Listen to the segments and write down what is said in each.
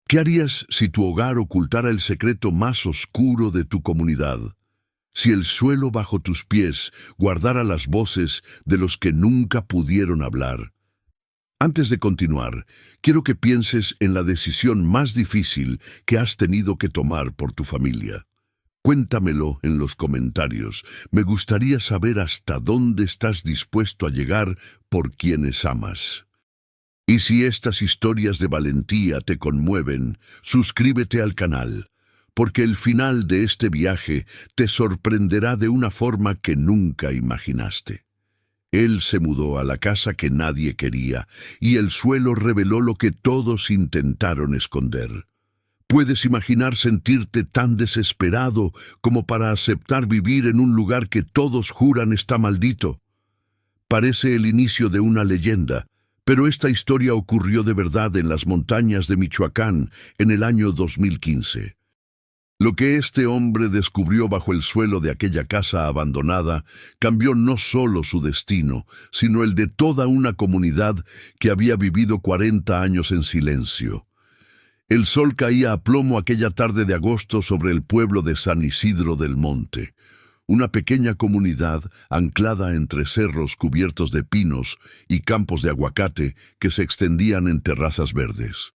¿Qué harías si tu hogar ocultara el secreto más oscuro de tu comunidad? Si el suelo bajo tus pies guardara las voces de los que nunca pudieron hablar. Antes de continuar, quiero que pienses en la decisión más difícil que has tenido que tomar por tu familia. Cuéntamelo en los comentarios. Me gustaría saber hasta dónde estás dispuesto a llegar por quienes amas. Y si estas historias de valentía te conmueven, suscríbete al canal, porque el final de este viaje te sorprenderá de una forma que nunca imaginaste. Él se mudó a la casa que nadie quería, y el suelo reveló lo que todos intentaron esconder. ¿Puedes imaginar sentirte tan desesperado como para aceptar vivir en un lugar que todos juran está maldito? Parece el inicio de una leyenda, pero esta historia ocurrió de verdad en las montañas de Michoacán en el año 2015. Lo que este hombre descubrió bajo el suelo de aquella casa abandonada cambió no solo su destino, sino el de toda una comunidad que había vivido 40 años en silencio. El sol caía a plomo aquella tarde de agosto sobre el pueblo de San Isidro del Monte, una pequeña comunidad anclada entre cerros cubiertos de pinos y campos de aguacate que se extendían en terrazas verdes.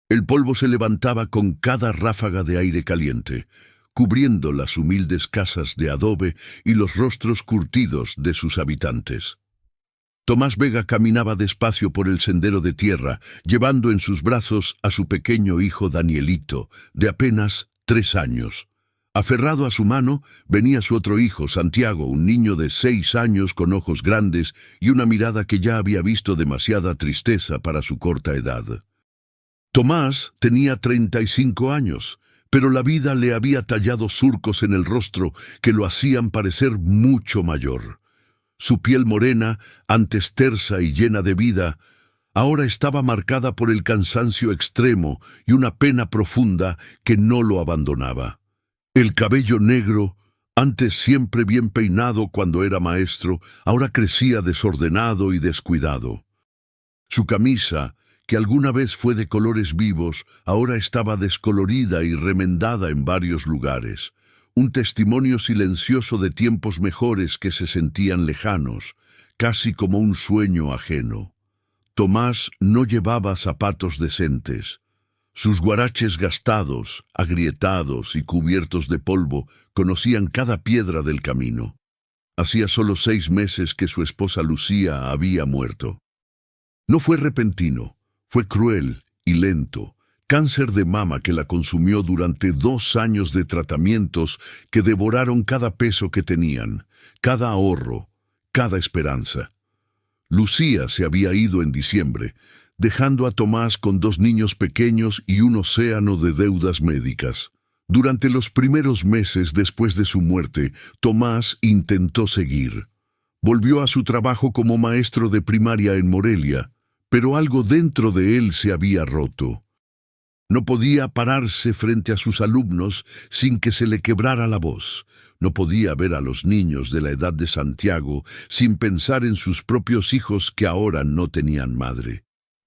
El polvo se levantaba con cada ráfaga de aire caliente, cubriendo las humildes casas de adobe y los rostros curtidos de sus habitantes. Tomás Vega caminaba despacio por el sendero de tierra, llevando en sus brazos a su pequeño hijo Danielito, de apenas 3 años. Aferrado a su mano, venía su otro hijo, Santiago, un niño de 6 años con ojos grandes y una mirada que ya había visto demasiada tristeza para su corta edad. Tomás tenía 35 años, pero la vida le había tallado surcos en el rostro que lo hacían parecer mucho mayor. Su piel morena, antes tersa y llena de vida, ahora estaba marcada por el cansancio extremo y una pena profunda que no lo abandonaba. El cabello negro, antes siempre bien peinado cuando era maestro, ahora crecía desordenado y descuidado. Su camisa, que alguna vez fue de colores vivos, ahora estaba descolorida y remendada en varios lugares. Un testimonio silencioso de tiempos mejores que se sentían lejanos, casi como un sueño ajeno. Tomás no llevaba zapatos decentes. Sus guaraches gastados, agrietados y cubiertos de polvo conocían cada piedra del camino. Hacía solo 6 meses que su esposa Lucía había muerto. No fue repentino, fue cruel y lento. Cáncer de mama que la consumió durante 2 años de tratamientos que devoraron cada peso que tenían, cada ahorro, cada esperanza. Lucía se había ido en diciembre, dejando a Tomás con 2 niños pequeños y un océano de deudas médicas. Durante los primeros meses después de su muerte, Tomás intentó seguir. Volvió a su trabajo como maestro de primaria en Morelia, pero algo dentro de él se había roto. No podía pararse frente a sus alumnos sin que se le quebrara la voz. No podía ver a los niños de la edad de Santiago sin pensar en sus propios hijos que ahora no tenían madre.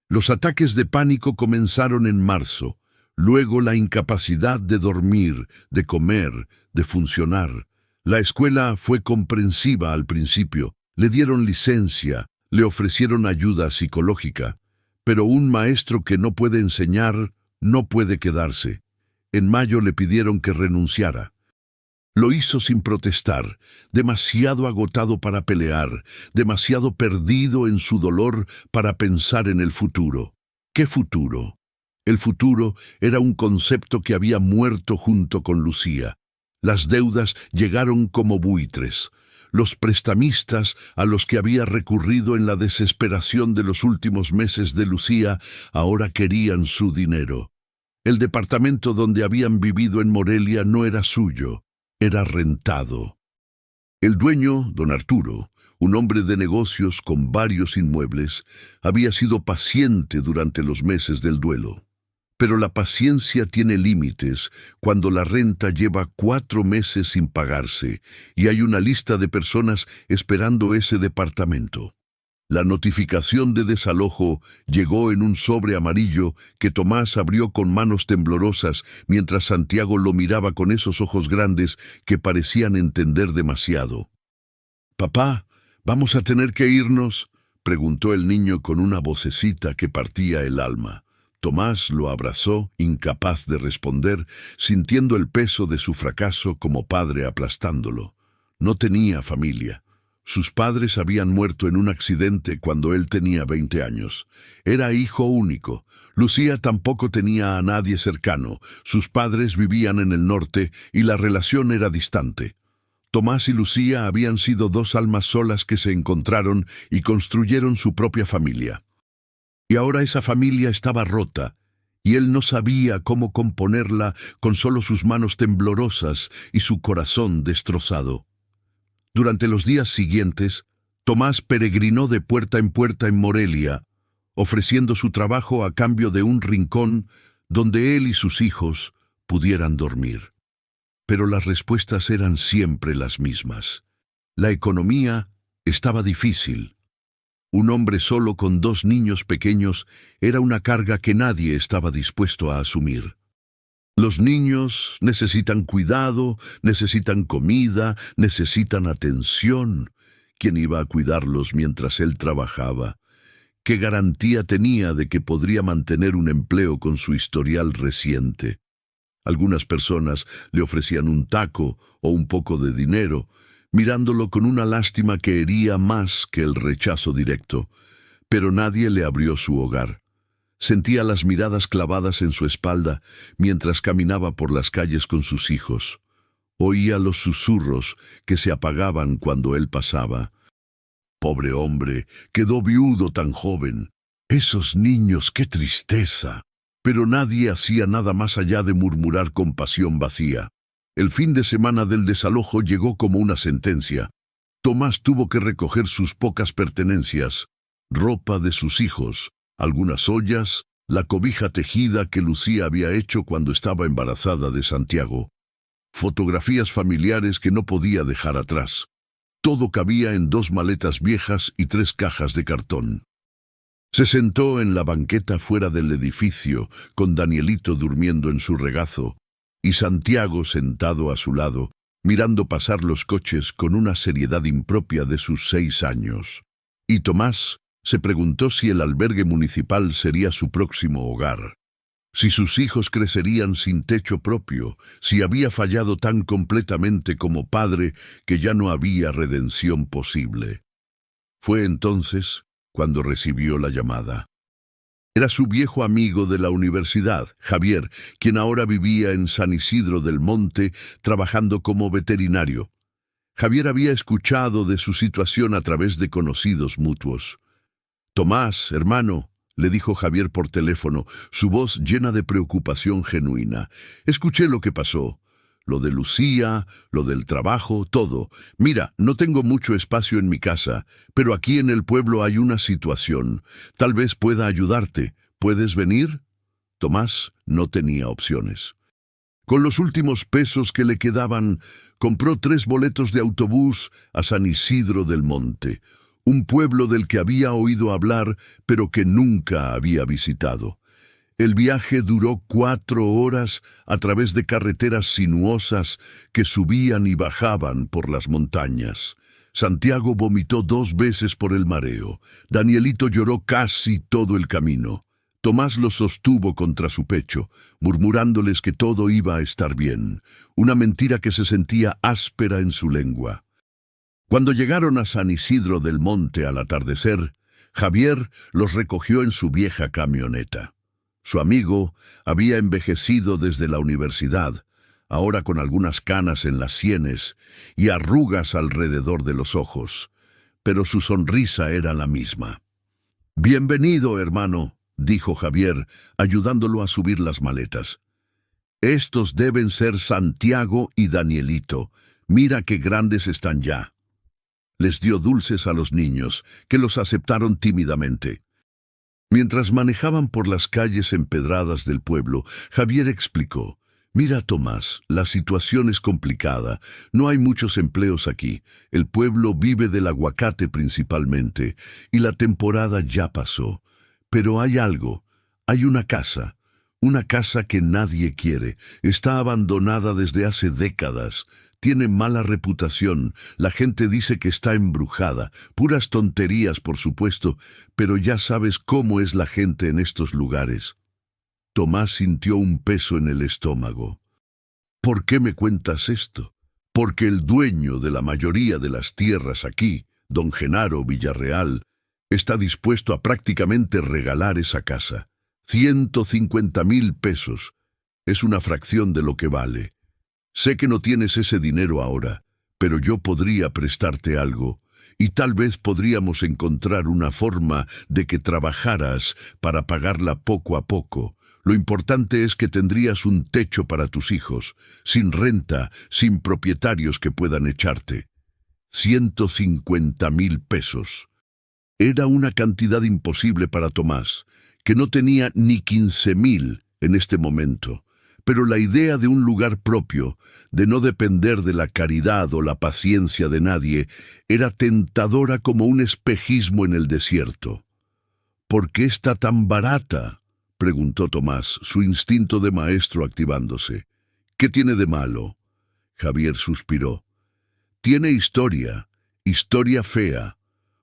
Los ataques de pánico comenzaron en marzo, luego la incapacidad de dormir, de comer, de funcionar. La escuela fue comprensiva al principio, le dieron licencia, le ofrecieron ayuda psicológica, pero un maestro que no puede enseñar no puede quedarse. En mayo le pidieron que renunciara. Lo hizo sin protestar, demasiado agotado para pelear, demasiado perdido en su dolor para pensar en el futuro. ¿Qué futuro? El futuro era un concepto que había muerto junto con Lucía. Las deudas llegaron como buitres. Los prestamistas a los que había recurrido en la desesperación de los últimos meses de Lucía ahora querían su dinero. El departamento donde habían vivido en Morelia no era suyo, era rentado. El dueño, don Arturo, un hombre de negocios con varios inmuebles, había sido paciente durante los meses del duelo. Pero la paciencia tiene límites cuando la renta lleva 4 meses sin pagarse y hay una lista de personas esperando ese departamento. La notificación de desalojo llegó en un sobre amarillo que Tomás abrió con manos temblorosas mientras Santiago lo miraba con esos ojos grandes que parecían entender demasiado. «Papá, ¿vamos a tener que irnos?», preguntó el niño con una vocecita que partía el alma. Tomás lo abrazó, incapaz de responder, sintiendo el peso de su fracaso como padre aplastándolo. No tenía familia. Sus padres habían muerto en un accidente cuando él tenía 20 años. Era hijo único. Lucía tampoco tenía a nadie cercano. Sus padres vivían en el norte y la relación era distante. Tomás y Lucía habían sido dos almas solas que se encontraron y construyeron su propia familia. Y ahora esa familia estaba rota, y él no sabía cómo componerla con solo sus manos temblorosas y su corazón destrozado. Durante los días siguientes, Tomás peregrinó de puerta en Morelia, ofreciendo su trabajo a cambio de un rincón donde él y sus hijos pudieran dormir. Pero las respuestas eran siempre las mismas. La economía estaba difícil. Un hombre solo con 2 niños pequeños era una carga que nadie estaba dispuesto a asumir. Los niños necesitan cuidado, necesitan comida, necesitan atención. ¿Quién iba a cuidarlos mientras él trabajaba? ¿Qué garantía tenía de que podría mantener un empleo con su historial reciente? Algunas personas le ofrecían un taco o un poco de dinero, mirándolo con una lástima que hería más que el rechazo directo, pero nadie le abrió su hogar. Sentía las miradas clavadas en su espalda mientras caminaba por las calles con sus hijos. Oía los susurros que se apagaban cuando él pasaba. Pobre hombre, quedó viudo tan joven. Esos niños, qué tristeza. Pero nadie hacía nada más allá de murmurar con pasión vacía. El fin de semana del desalojo llegó como una sentencia. Tomás tuvo que recoger sus pocas pertenencias, ropa de sus hijos, algunas ollas, la cobija tejida que Lucía había hecho cuando estaba embarazada de Santiago, fotografías familiares que no podía dejar atrás. Todo cabía en 2 maletas viejas y 3 cajas de cartón. Se sentó en la banqueta fuera del edificio, con Danielito durmiendo en su regazo, y Santiago sentado a su lado, mirando pasar los coches con una seriedad impropia de sus 6 años. Y Tomás se preguntó si el albergue municipal sería su próximo hogar, si sus hijos crecerían sin techo propio, si había fallado tan completamente como padre que ya no había redención posible. Fue entonces cuando recibió la llamada. Era su viejo amigo de la universidad, Javier, quien ahora vivía en San Isidro del Monte, trabajando como veterinario. Javier había escuchado de su situación a través de conocidos mutuos. «Tomás, hermano», le dijo Javier por teléfono, su voz llena de preocupación genuina. «Escuché lo que pasó. Lo de Lucía, lo del trabajo, todo. Mira, no tengo mucho espacio en mi casa, pero aquí en el pueblo hay una situación. Tal vez pueda ayudarte. ¿Puedes venir?» Tomás no tenía opciones. Con los últimos pesos que le quedaban, compró 3 boletos de autobús a San Isidro del Monte, un pueblo del que había oído hablar, pero que nunca había visitado. El viaje duró 4 horas a través de carreteras sinuosas que subían y bajaban por las montañas. Santiago vomitó 2 veces por el mareo. Danielito lloró casi todo el camino. Tomás lo sostuvo contra su pecho, murmurándoles que todo iba a estar bien, una mentira que se sentía áspera en su lengua. Cuando llegaron a San Isidro del Monte al atardecer, Javier los recogió en su vieja camioneta. Su amigo había envejecido desde la universidad, ahora con algunas canas en las sienes y arrugas alrededor de los ojos, pero su sonrisa era la misma. «Bienvenido, hermano», dijo Javier, ayudándolo a subir las maletas. «Estos deben ser Santiago y Danielito. Mira qué grandes están ya». Les dio dulces a los niños, que los aceptaron tímidamente. Mientras manejaban por las calles empedradas del pueblo, Javier explicó: Mira, Tomás, la situación es complicada. No hay muchos empleos aquí. El pueblo vive del aguacate principalmente, y la temporada ya pasó. Pero hay algo. Hay una casa que nadie quiere. Está abandonada desde hace décadas. Tiene mala reputación. La gente dice que está embrujada. Puras tonterías, por supuesto, pero ya sabes cómo es la gente en estos lugares. Tomás sintió un peso en el estómago. ¿Por qué me cuentas esto? Porque el dueño de la mayoría de las tierras aquí, don Genaro Villarreal, está dispuesto a prácticamente regalar esa casa. 150,000 pesos. Es una fracción de lo que vale. Sé que no tienes ese dinero ahora, pero yo podría prestarte algo, y tal vez podríamos encontrar una forma de que trabajaras para pagarla poco a poco. Lo importante es que tendrías un techo para tus hijos, sin renta, sin propietarios que puedan echarte. 150,000 pesos. Era una cantidad imposible para Tomás, que no tenía ni 15,000 en este momento. Pero la idea de un lugar propio, de no depender de la caridad o la paciencia de nadie, era tentadora como un espejismo en el desierto. ¿Por qué está tan barata?, preguntó Tomás, su instinto de maestro activándose. ¿Qué tiene de malo? Javier suspiró. Tiene historia, historia fea.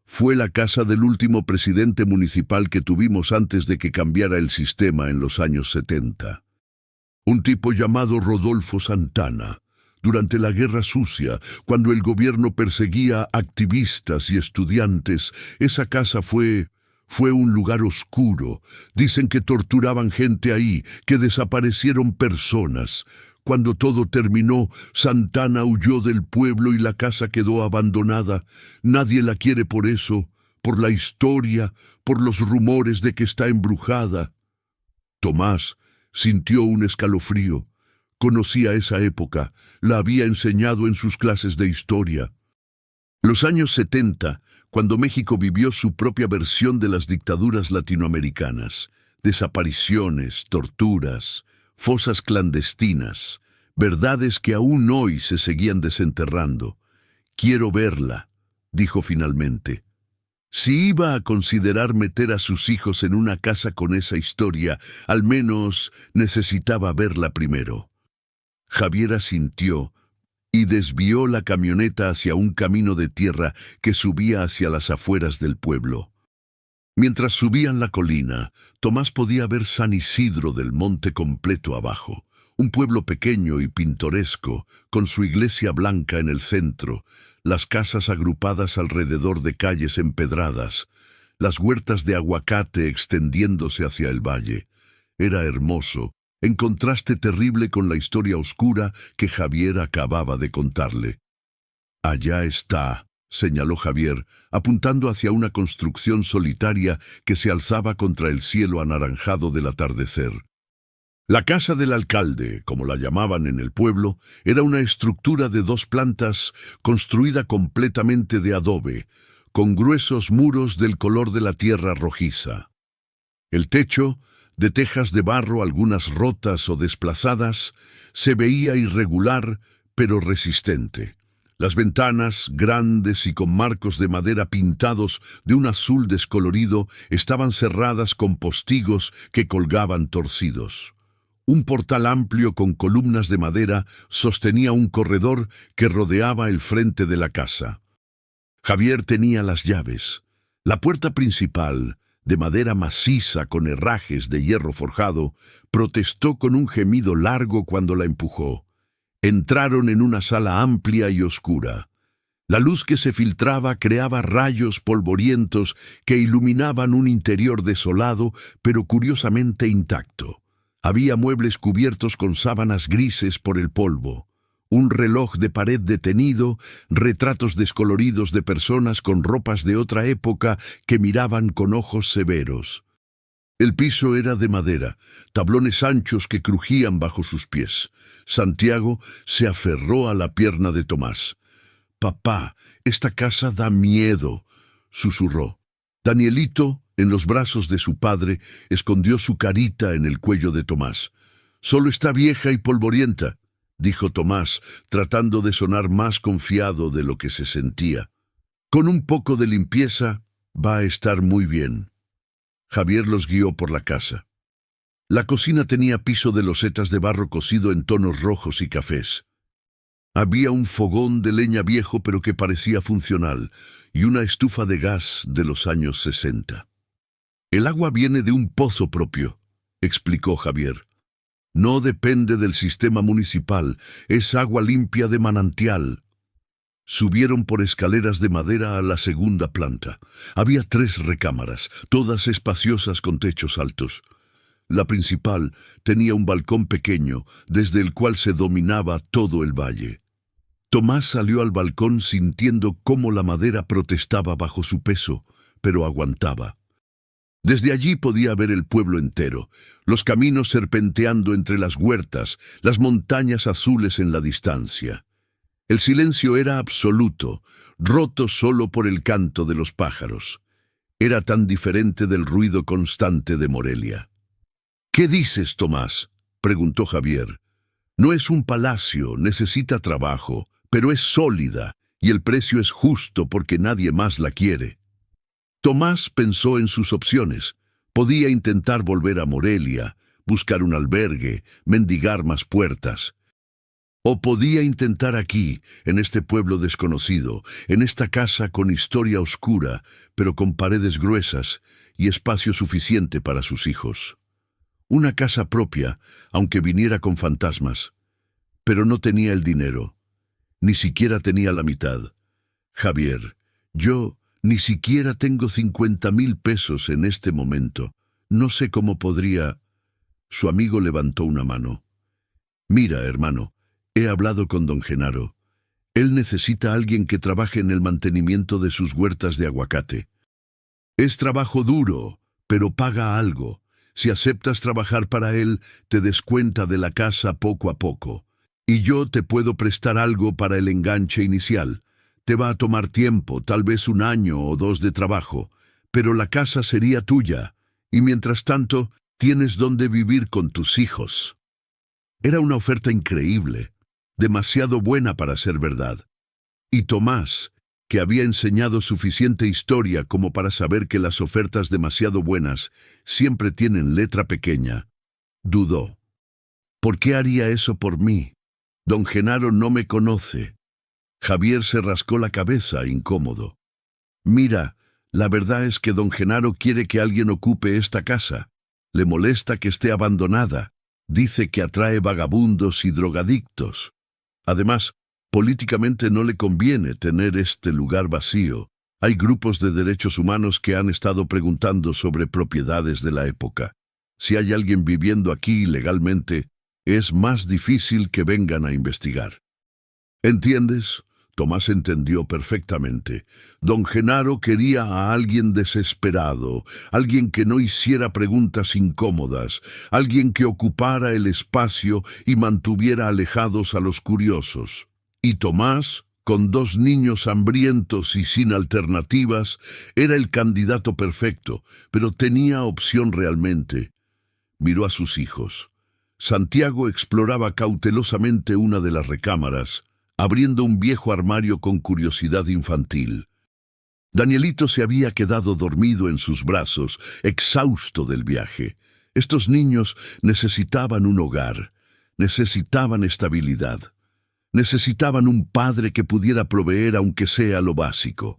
Fue la casa del último presidente municipal que tuvimos antes de que cambiara el sistema en los años 70. Un tipo llamado Rodolfo Santana. Durante la Guerra Sucia, cuando el gobierno perseguía activistas y estudiantes, esa casa fue un lugar oscuro. Dicen que torturaban gente ahí, que desaparecieron personas. Cuando todo terminó, Santana huyó del pueblo y la casa quedó abandonada. Nadie la quiere por eso, por la historia, por los rumores de que está embrujada. Tomás sintió un escalofrío. Conocía esa época, la había enseñado en sus clases de historia. Los años 70, cuando México vivió su propia versión de las dictaduras latinoamericanas, desapariciones, torturas, fosas clandestinas, verdades que aún hoy se seguían desenterrando. «Quiero verla», dijo finalmente. Si iba a considerar meter a sus hijos en una casa con esa historia, al menos necesitaba verla primero. Javier asintió y desvió la camioneta hacia un camino de tierra que subía hacia las afueras del pueblo. Mientras subían la colina, Tomás podía ver San Isidro del Monte completo abajo, un pueblo pequeño y pintoresco, con su iglesia blanca en el centro, las casas agrupadas alrededor de calles empedradas, las huertas de aguacate extendiéndose hacia el valle. Era hermoso, en contraste terrible con la historia oscura que Javier acababa de contarle. «Allá está», señaló Javier, apuntando hacia una construcción solitaria que se alzaba contra el cielo anaranjado del atardecer. La casa del alcalde, como la llamaban en el pueblo, era una estructura de 2 plantas construida completamente de adobe, con gruesos muros del color de la tierra rojiza. El techo, de tejas de barro algunas rotas o desplazadas, se veía irregular pero resistente. Las ventanas, grandes y con marcos de madera pintados de un azul descolorido, estaban cerradas con postigos que colgaban torcidos. Un portal amplio con columnas de madera sostenía un corredor que rodeaba el frente de la casa. Javier tenía las llaves. La puerta principal, de madera maciza con herrajes de hierro forjado, protestó con un gemido largo cuando la empujó. Entraron en una sala amplia y oscura. La luz que se filtraba creaba rayos polvorientos que iluminaban un interior desolado, pero curiosamente intacto. Había muebles cubiertos con sábanas grises por el polvo, un reloj de pared detenido, retratos descoloridos de personas con ropas de otra época que miraban con ojos severos. El piso era de madera, tablones anchos que crujían bajo sus pies. Santiago se aferró a la pierna de Tomás. «Papá, esta casa da miedo», susurró. Danielito, en los brazos de su padre, escondió su carita en el cuello de Tomás. Solo está vieja y polvorienta, dijo Tomás, tratando de sonar más confiado de lo que se sentía. Con un poco de limpieza va a estar muy bien. Javier los guió por la casa. La cocina tenía piso de losetas de barro cocido en tonos rojos y cafés. Había un fogón de leña viejo pero que parecía funcional y una estufa de gas de los años 60. El agua viene de un pozo propio, explicó Javier. No depende del sistema municipal, es agua limpia de manantial. Subieron por escaleras de madera a la segunda planta. Había 3 recámaras, todas espaciosas con techos altos. La principal tenía un balcón pequeño, desde el cual se dominaba todo el valle. Tomás salió al balcón sintiendo cómo la madera protestaba bajo su peso, pero aguantaba. Desde allí podía ver el pueblo entero, los caminos serpenteando entre las huertas, las montañas azules en la distancia. El silencio era absoluto, roto solo por el canto de los pájaros. Era tan diferente del ruido constante de Morelia. «¿Qué dices, Tomás?», preguntó Javier. «No es un palacio, necesita trabajo, pero es sólida, y el precio es justo porque nadie más la quiere». Tomás pensó en sus opciones. Podía intentar volver a Morelia, buscar un albergue, mendigar más puertas. O podía intentar aquí, en este pueblo desconocido, en esta casa con historia oscura, pero con paredes gruesas y espacio suficiente para sus hijos. Una casa propia, aunque viniera con fantasmas. Pero no tenía el dinero. Ni siquiera tenía la mitad. Javier, yo ni siquiera tengo 50,000 pesos en este momento. No sé cómo podría... Su amigo levantó una mano. «Mira, hermano, he hablado con don Genaro. Él necesita a alguien que trabaje en el mantenimiento de sus huertas de aguacate. Es trabajo duro, pero paga algo. Si aceptas trabajar para él, te descuenta de la casa poco a poco. Y yo te puedo prestar algo para el enganche inicial. Te va a tomar tiempo, tal vez 1 año o 2 de trabajo, pero la casa sería tuya, y mientras tanto tienes donde vivir con tus hijos». Era una oferta increíble, demasiado buena para ser verdad. Y Tomás, que había enseñado suficiente historia como para saber que las ofertas demasiado buenas siempre tienen letra pequeña, dudó. ¿Por qué haría eso por mí? Don Genaro no me conoce. Javier se rascó la cabeza, incómodo. «Mira, la verdad es que don Genaro quiere que alguien ocupe esta casa. Le molesta que esté abandonada. Dice que atrae vagabundos y drogadictos. Además, políticamente no le conviene tener este lugar vacío. Hay grupos de derechos humanos que han estado preguntando sobre propiedades de la época. Si hay alguien viviendo aquí ilegalmente, es más difícil que vengan a investigar». ¿Entiendes? Tomás entendió perfectamente. Don Genaro quería a alguien desesperado, alguien que no hiciera preguntas incómodas, alguien que ocupara el espacio y mantuviera alejados a los curiosos. Y Tomás, con 2 niños hambrientos y sin alternativas, era el candidato perfecto, pero tenía opción realmente. Miró a sus hijos. Santiago exploraba cautelosamente una de las recámaras, abriendo un viejo armario con curiosidad infantil. Danielito se había quedado dormido en sus brazos, exhausto del viaje. Estos niños necesitaban un hogar, necesitaban estabilidad, necesitaban un padre que pudiera proveer aunque sea lo básico.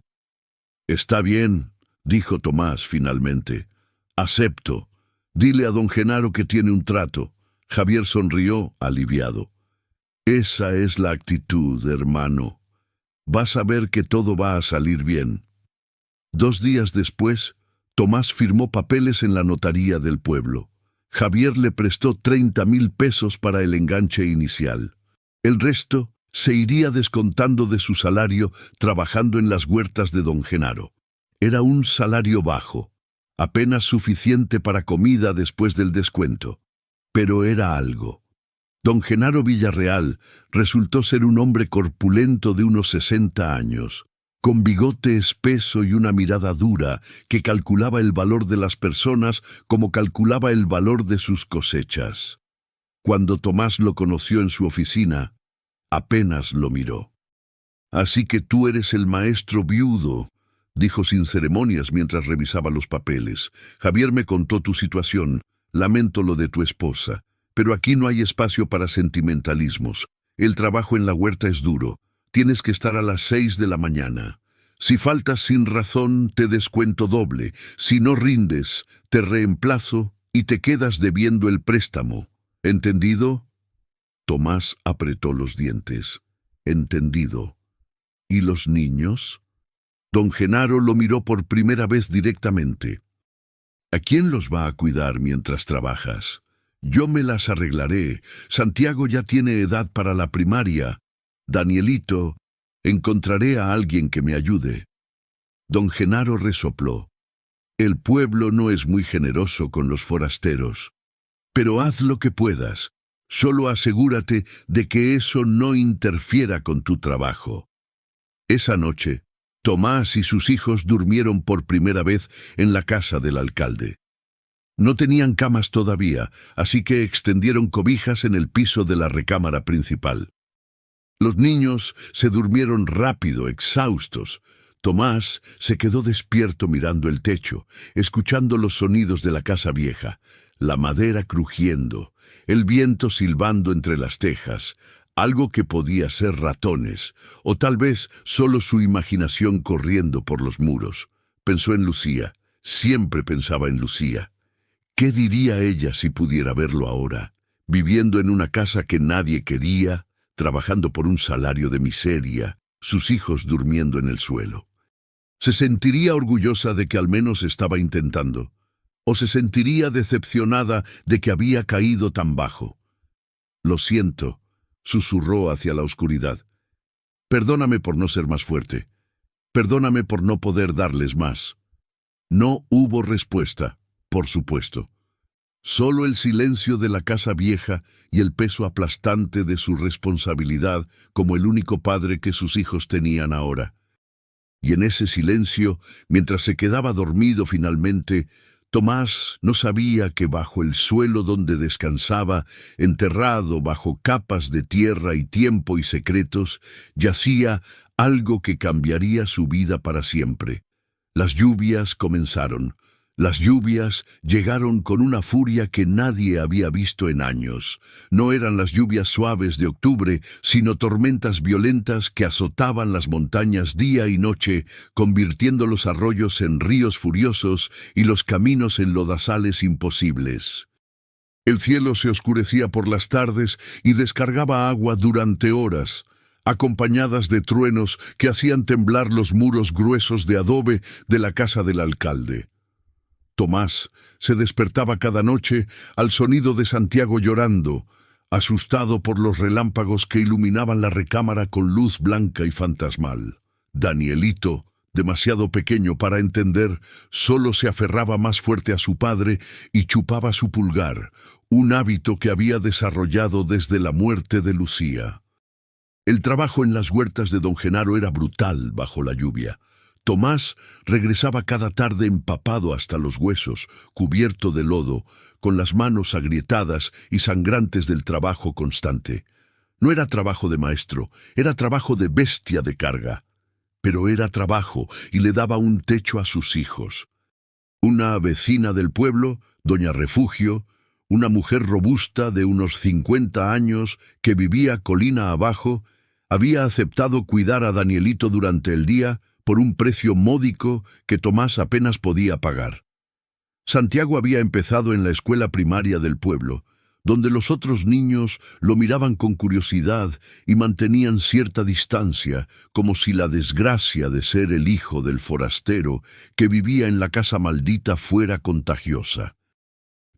«Está bien», dijo Tomás finalmente. «Acepto. Dile a don Genaro que tiene un trato». Javier sonrió, aliviado. «Esa es la actitud, hermano. Vas a ver que todo va a salir bien». 2 días después, Tomás firmó papeles en la notaría del pueblo. Javier le prestó 30,000 pesos para el enganche inicial. El resto se iría descontando de su salario trabajando en las huertas de don Genaro. Era un salario bajo, apenas suficiente para comida después del descuento. Pero era algo. Don Genaro Villarreal resultó ser un hombre corpulento de unos 60 años, con bigote espeso y una mirada dura que calculaba el valor de las personas como calculaba el valor de sus cosechas. Cuando Tomás lo conoció en su oficina, apenas lo miró. «Así que tú eres el maestro viudo», dijo sin ceremonias mientras revisaba los papeles. «Javier me contó tu situación. Lamento lo de tu esposa. Pero aquí no hay espacio para sentimentalismos. El trabajo en la huerta es duro. Tienes que estar a las 6 de la mañana. Si faltas sin razón, te descuento doble. Si no rindes, te reemplazo y te quedas debiendo el préstamo. ¿Entendido?» Tomás apretó los dientes. «Entendido. ¿Y los niños?» Don Genaro lo miró por primera vez directamente. «¿A quién los va a cuidar mientras trabajas? Yo me las arreglaré. Santiago ya tiene edad para la primaria. Danielito, encontraré a alguien que me ayude». Don Genaro resopló. «El pueblo no es muy generoso con los forasteros. Pero haz lo que puedas. Solo asegúrate de que eso no interfiera con tu trabajo». Esa noche, Tomás y sus hijos durmieron por primera vez en la casa del alcalde. No tenían camas todavía, así que extendieron cobijas en el piso de la recámara principal. Los niños se durmieron rápido, exhaustos. Tomás se quedó despierto mirando el techo, escuchando los sonidos de la casa vieja, la madera crujiendo, el viento silbando entre las tejas, algo que podía ser ratones, o tal vez solo su imaginación corriendo por los muros. Pensó en Lucía, siempre pensaba en Lucía. ¿Qué diría ella si pudiera verlo ahora, viviendo en una casa que nadie quería, trabajando por un salario de miseria, sus hijos durmiendo en el suelo? ¿Se sentiría orgullosa de que al menos estaba intentando? ¿O se sentiría decepcionada de que había caído tan bajo? «Lo siento», susurró hacia la oscuridad. «Perdóname por no ser más fuerte. Perdóname por no poder darles más». No hubo respuesta, por supuesto. Solo el silencio de la casa vieja y el peso aplastante de su responsabilidad como el único padre que sus hijos tenían ahora. Y en ese silencio, mientras se quedaba dormido finalmente, Tomás no sabía que bajo el suelo donde descansaba, enterrado bajo capas de tierra y tiempo y secretos, yacía algo que cambiaría su vida para siempre. Las lluvias comenzaron. Las lluvias llegaron con una furia que nadie había visto en años. No eran las lluvias suaves de octubre, sino tormentas violentas que azotaban las montañas día y noche, convirtiendo los arroyos en ríos furiosos y los caminos en lodazales imposibles. El cielo se oscurecía por las tardes y descargaba agua durante horas, acompañadas de truenos que hacían temblar los muros gruesos de adobe de la casa del alcalde. Tomás se despertaba cada noche al sonido de Santiago llorando, asustado por los relámpagos que iluminaban la recámara con luz blanca y fantasmal. Danielito, demasiado pequeño para entender, solo se aferraba más fuerte a su padre y chupaba su pulgar, un hábito que había desarrollado desde la muerte de Lucía. El trabajo en las huertas de don Genaro era brutal bajo la lluvia. Tomás regresaba cada tarde empapado hasta los huesos, cubierto de lodo, con las manos agrietadas y sangrantes del trabajo constante. No era trabajo de maestro, era trabajo de bestia de carga. Pero era trabajo y le daba un techo a sus hijos. Una vecina del pueblo, doña Refugio, una mujer robusta de unos 50 años que vivía colina abajo, había aceptado cuidar a Danielito durante el día por un precio módico que Tomás apenas podía pagar. Santiago había empezado en la escuela primaria del pueblo, donde los otros niños lo miraban con curiosidad y mantenían cierta distancia, como si la desgracia de ser el hijo del forastero que vivía en la casa maldita fuera contagiosa.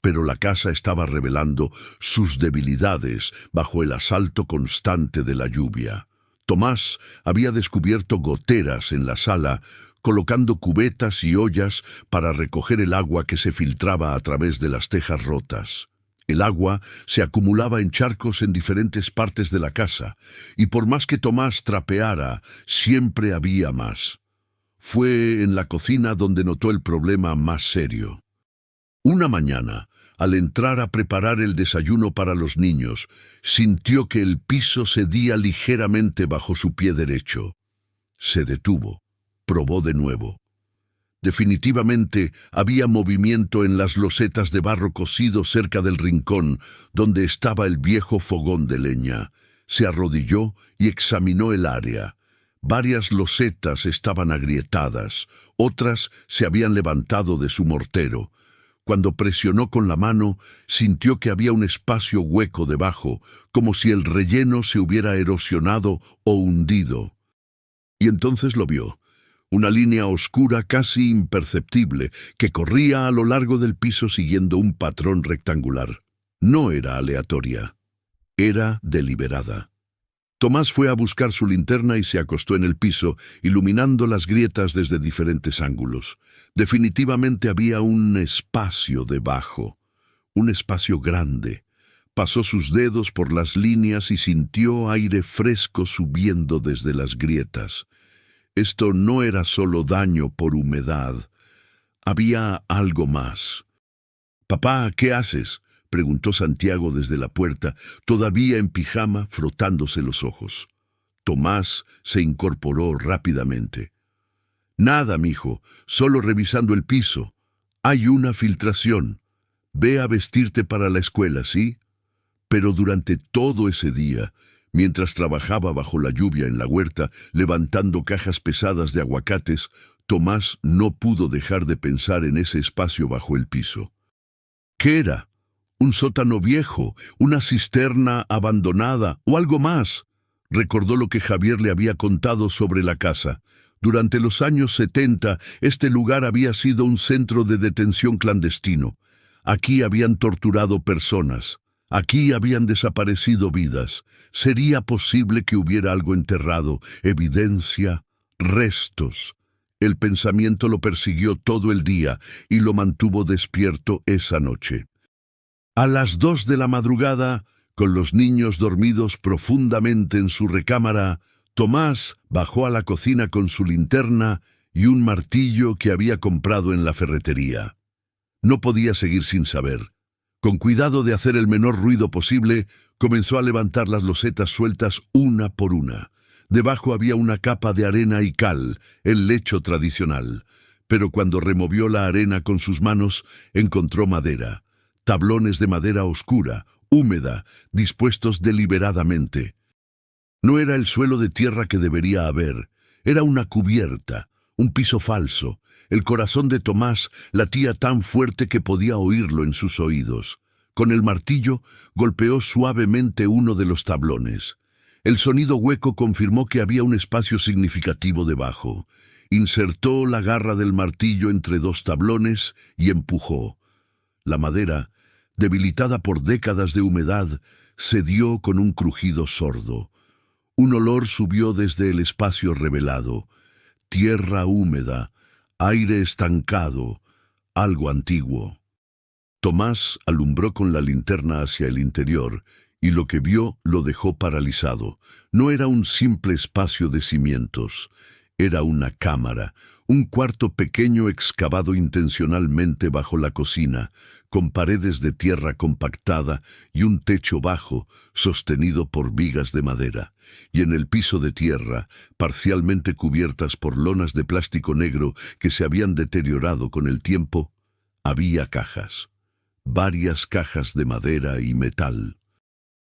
Pero la casa estaba revelando sus debilidades bajo el asalto constante de la lluvia. Tomás había descubierto goteras en la sala, colocando cubetas y ollas para recoger el agua que se filtraba a través de las tejas rotas. El agua se acumulaba en charcos en diferentes partes de la casa, y por más que Tomás trapeara, siempre había más. Fue en la cocina donde notó el problema más serio. Una mañana, Al entrar a preparar el desayuno para los niños, sintió que el piso cedía ligeramente bajo su pie derecho. Se detuvo. Probó de nuevo. Definitivamente había movimiento en las losetas de barro cocido cerca del rincón donde estaba el viejo fogón de leña. Se arrodilló y examinó el área. Varias losetas estaban agrietadas, otras se habían levantado de su mortero. Cuando presionó con la mano, sintió que había un espacio hueco debajo, como si el relleno se hubiera erosionado o hundido. Y entonces lo vio. Una línea oscura casi imperceptible que corría a lo largo del piso siguiendo un patrón rectangular. No era aleatoria, era deliberada. Tomás fue a buscar su linterna y se acostó en el piso, iluminando las grietas desde diferentes ángulos. Definitivamente había un espacio debajo, un espacio grande. Pasó sus dedos por las líneas y sintió aire fresco subiendo desde las grietas. Esto no era solo daño por humedad. Había algo más. «Papá, ¿qué haces?», preguntó Santiago desde la puerta, todavía en pijama, frotándose los ojos. Tomás se incorporó rápidamente. «Nada, mijo, solo revisando el piso. Hay una filtración. Ve a vestirte para la escuela, ¿sí?». Pero durante todo ese día, mientras trabajaba bajo la lluvia en la huerta, levantando cajas pesadas de aguacates, Tomás no pudo dejar de pensar en ese espacio bajo el piso. ¿Qué era? ¿Un sótano viejo? ¿Una cisterna abandonada? ¿O algo más? Recordó lo que Javier le había contado sobre la casa. Durante los años 70, este lugar había sido un centro de detención clandestino. Aquí habían torturado personas. Aquí habían desaparecido vidas. ¿Sería posible que hubiera algo enterrado? Evidencia, restos. El pensamiento lo persiguió todo el día y lo mantuvo despierto esa noche. A las 2 de la madrugada, con los niños dormidos profundamente en su recámara, Tomás bajó a la cocina con su linterna y un martillo que había comprado en la ferretería. No podía seguir sin saber. Con cuidado de hacer el menor ruido posible, comenzó a levantar las losetas sueltas una por una. Debajo había una capa de arena y cal, el lecho tradicional. Pero cuando removió la arena con sus manos, encontró madera. Tablones de madera oscura, húmeda, dispuestos deliberadamente. No era el suelo de tierra que debería haber. Era una cubierta, un piso falso. El corazón de Tomás latía tan fuerte que podía oírlo en sus oídos. Con el martillo golpeó suavemente uno de los tablones. El sonido hueco confirmó que había un espacio significativo debajo. Insertó la garra del martillo entre 2 tablones y empujó. La madera, debilitada por décadas de humedad, cedió con un crujido sordo. Un olor subió desde el espacio revelado. Tierra húmeda, aire estancado, algo antiguo. Tomás alumbró con la linterna hacia el interior y lo que vio lo dejó paralizado. No era un simple espacio de cimientos, era una cámara, un cuarto pequeño excavado intencionalmente bajo la cocina, con paredes de tierra compactada y un techo bajo sostenido por vigas de madera. Y en el piso de tierra, parcialmente cubiertas por lonas de plástico negro que se habían deteriorado con el tiempo, había cajas. Varias cajas de madera y metal.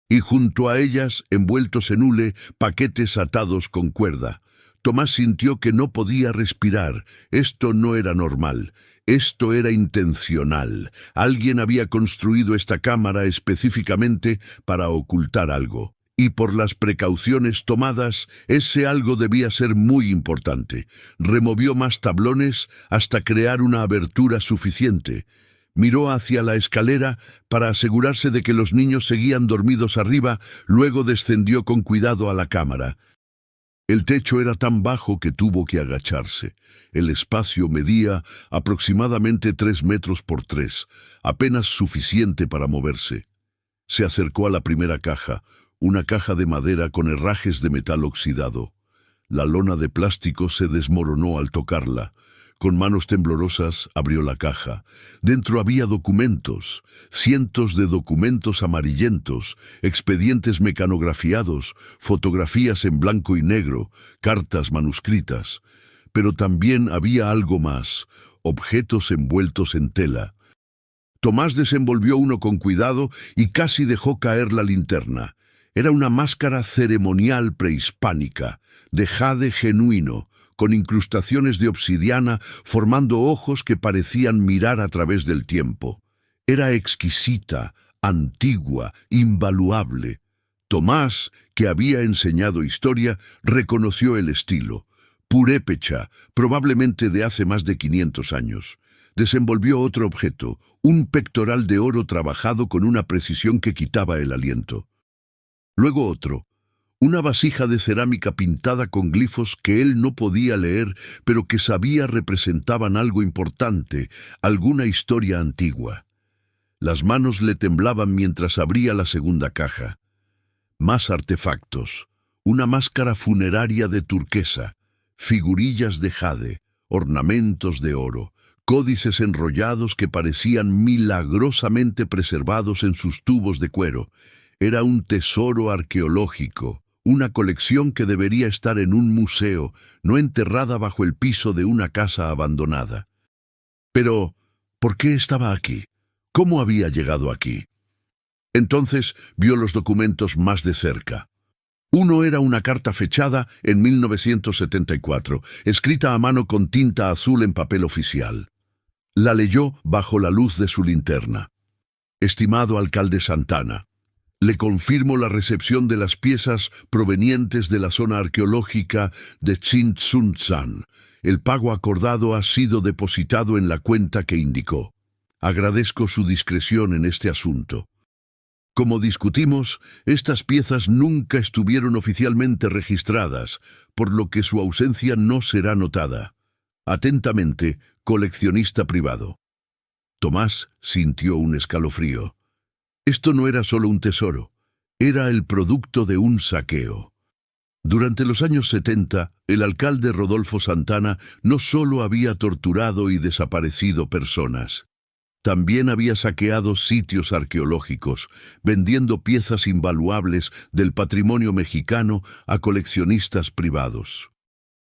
Y junto a ellas, envueltos en hule, paquetes atados con cuerda. Tomás sintió que no podía respirar. Esto no era normal. Esto era intencional. Alguien había construido esta cámara específicamente para ocultar algo. Y por las precauciones tomadas, ese algo debía ser muy importante. Removió más tablones hasta crear una abertura suficiente. Miró hacia la escalera para asegurarse de que los niños seguían dormidos arriba, luego descendió con cuidado a la cámara. El techo era tan bajo que tuvo que agacharse. El espacio medía aproximadamente 3 metros por 3, apenas suficiente para moverse. Se acercó a la primera caja, una caja de madera con herrajes de metal oxidado. La lona de plástico se desmoronó al tocarla. Con manos temblorosas abrió la caja. Dentro había documentos, cientos de documentos amarillentos, expedientes mecanografiados, fotografías en blanco y negro, cartas manuscritas. Pero también había algo más, objetos envueltos en tela. Tomás desenvolvió uno con cuidado y casi dejó caer la linterna. Era una máscara ceremonial prehispánica, de jade genuino, con incrustaciones de obsidiana formando ojos que parecían mirar a través del tiempo. Era exquisita, antigua, invaluable. Tomás, que había enseñado historia, reconoció el estilo. Purépecha, probablemente de hace más de 500 años. Desenvolvió otro objeto, un pectoral de oro trabajado con una precisión que quitaba el aliento. Luego otro, una vasija de cerámica pintada con glifos que él no podía leer, pero que sabía representaban algo importante, alguna historia antigua. Las manos le temblaban mientras abría la segunda caja. Más artefactos, una máscara funeraria de turquesa, figurillas de jade, ornamentos de oro, códices enrollados que parecían milagrosamente preservados en sus tubos de cuero. Era un tesoro arqueológico, una colección que debería estar en un museo, no enterrada bajo el piso de una casa abandonada. Pero, ¿por qué estaba aquí? ¿Cómo había llegado aquí? Entonces vio los documentos más de cerca. Uno era una carta fechada en 1974, escrita a mano con tinta azul en papel oficial. La leyó bajo la luz de su linterna. Estimado alcalde Santana, le confirmo la recepción de las piezas provenientes de la zona arqueológica de Tzintzuntzan. El pago acordado ha sido depositado en la cuenta que indicó. Agradezco su discreción en este asunto. Como discutimos, estas piezas nunca estuvieron oficialmente registradas, por lo que su ausencia no será notada. Atentamente, coleccionista privado. Tomás sintió un escalofrío. Esto no era solo un tesoro, era el producto de un saqueo. Durante los años 70, el alcalde Rodolfo Santana no solo había torturado y desaparecido personas, también había saqueado sitios arqueológicos, vendiendo piezas invaluables del patrimonio mexicano a coleccionistas privados.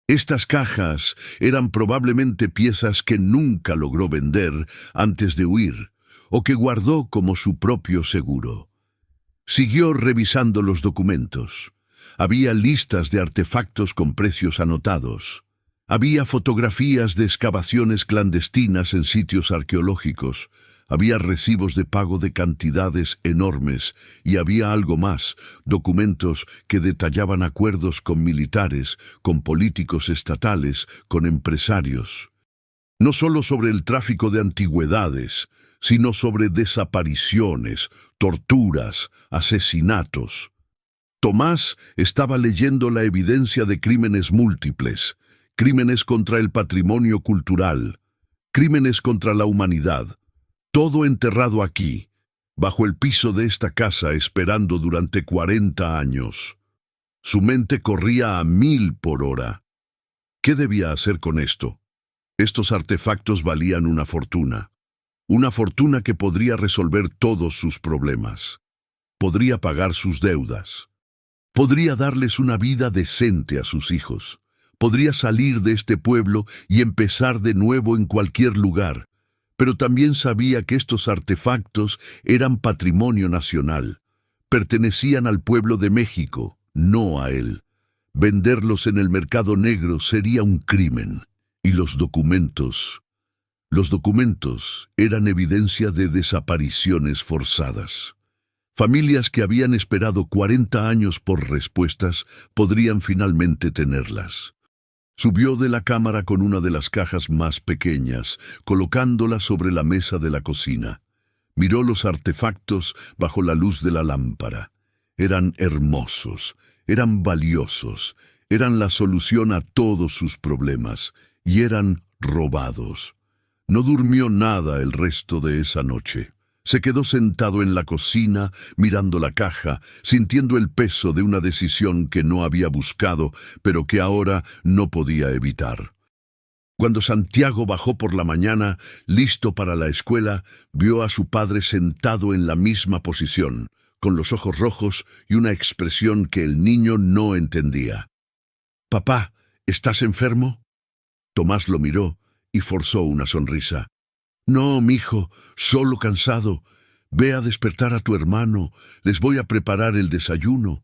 Estas cajas eran probablemente piezas que nunca logró vender antes de huir, o que guardó como su propio seguro. Siguió revisando los documentos. Había listas de artefactos con precios anotados. Había fotografías de excavaciones clandestinas en sitios arqueológicos. Había recibos de pago de cantidades enormes y había algo más, documentos que detallaban acuerdos con militares, con políticos estatales, con empresarios. No solo sobre el tráfico de antigüedades, sino sobre desapariciones, torturas, asesinatos. Tomás estaba leyendo la evidencia de crímenes múltiples, crímenes contra el patrimonio cultural, crímenes contra la humanidad, todo enterrado aquí, bajo el piso de esta casa esperando durante 40 años. Su mente corría a 1000 por hora. ¿Qué debía hacer con esto? Estos artefactos valían una fortuna que podría resolver todos sus problemas. Podría pagar sus deudas. Podría darles una vida decente a sus hijos. Podría salir de este pueblo y empezar de nuevo en cualquier lugar. Pero también sabía que estos artefactos eran patrimonio nacional. Pertenecían al pueblo de México, no a él. Venderlos en el mercado negro sería un crimen. Y los documentos eran evidencia de desapariciones forzadas. Familias que habían esperado 40 años por respuestas podrían finalmente tenerlas. Subió de la cámara con una de las cajas más pequeñas, colocándola sobre la mesa de la cocina. Miró los artefactos bajo la luz de la lámpara. Eran hermosos, eran valiosos, eran la solución a todos sus problemas, y eran robados. No durmió nada el resto de esa noche. Se quedó sentado en la cocina, mirando la caja, sintiendo el peso de una decisión que no había buscado, pero que ahora no podía evitar. Cuando Santiago bajó por la mañana, listo para la escuela, vio a su padre sentado en la misma posición, con los ojos rojos y una expresión que el niño no entendía. «Papá, ¿estás enfermo?» Tomás lo miró y forzó una sonrisa. «No, mijo, solo cansado. Ve a despertar a tu hermano, les voy a preparar el desayuno».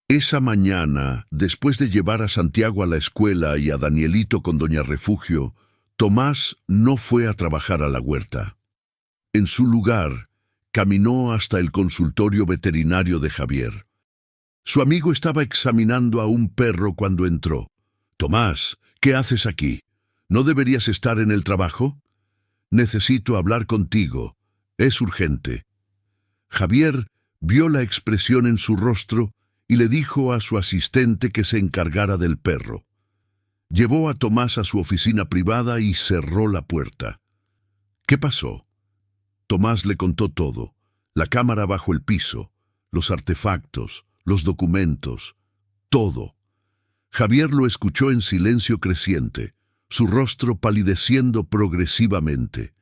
Esa mañana, después de llevar a Santiago a la escuela y a Danielito con doña Refugio, Tomás no fue a trabajar a la huerta. En su lugar, caminó hasta el consultorio veterinario de Javier. Su amigo estaba examinando a un perro cuando entró. «Tomás, ¿qué haces aquí? ¿No deberías estar en el trabajo?» «Necesito hablar contigo. Es urgente». Javier vio la expresión en su rostro y le dijo a su asistente que se encargara del perro. Llevó a Tomás a su oficina privada y cerró la puerta. ¿Qué pasó? Tomás le contó todo: la cámara bajo el piso, los artefactos, los documentos, todo. Javier lo escuchó en silencio creciente, su rostro palideciendo progresivamente.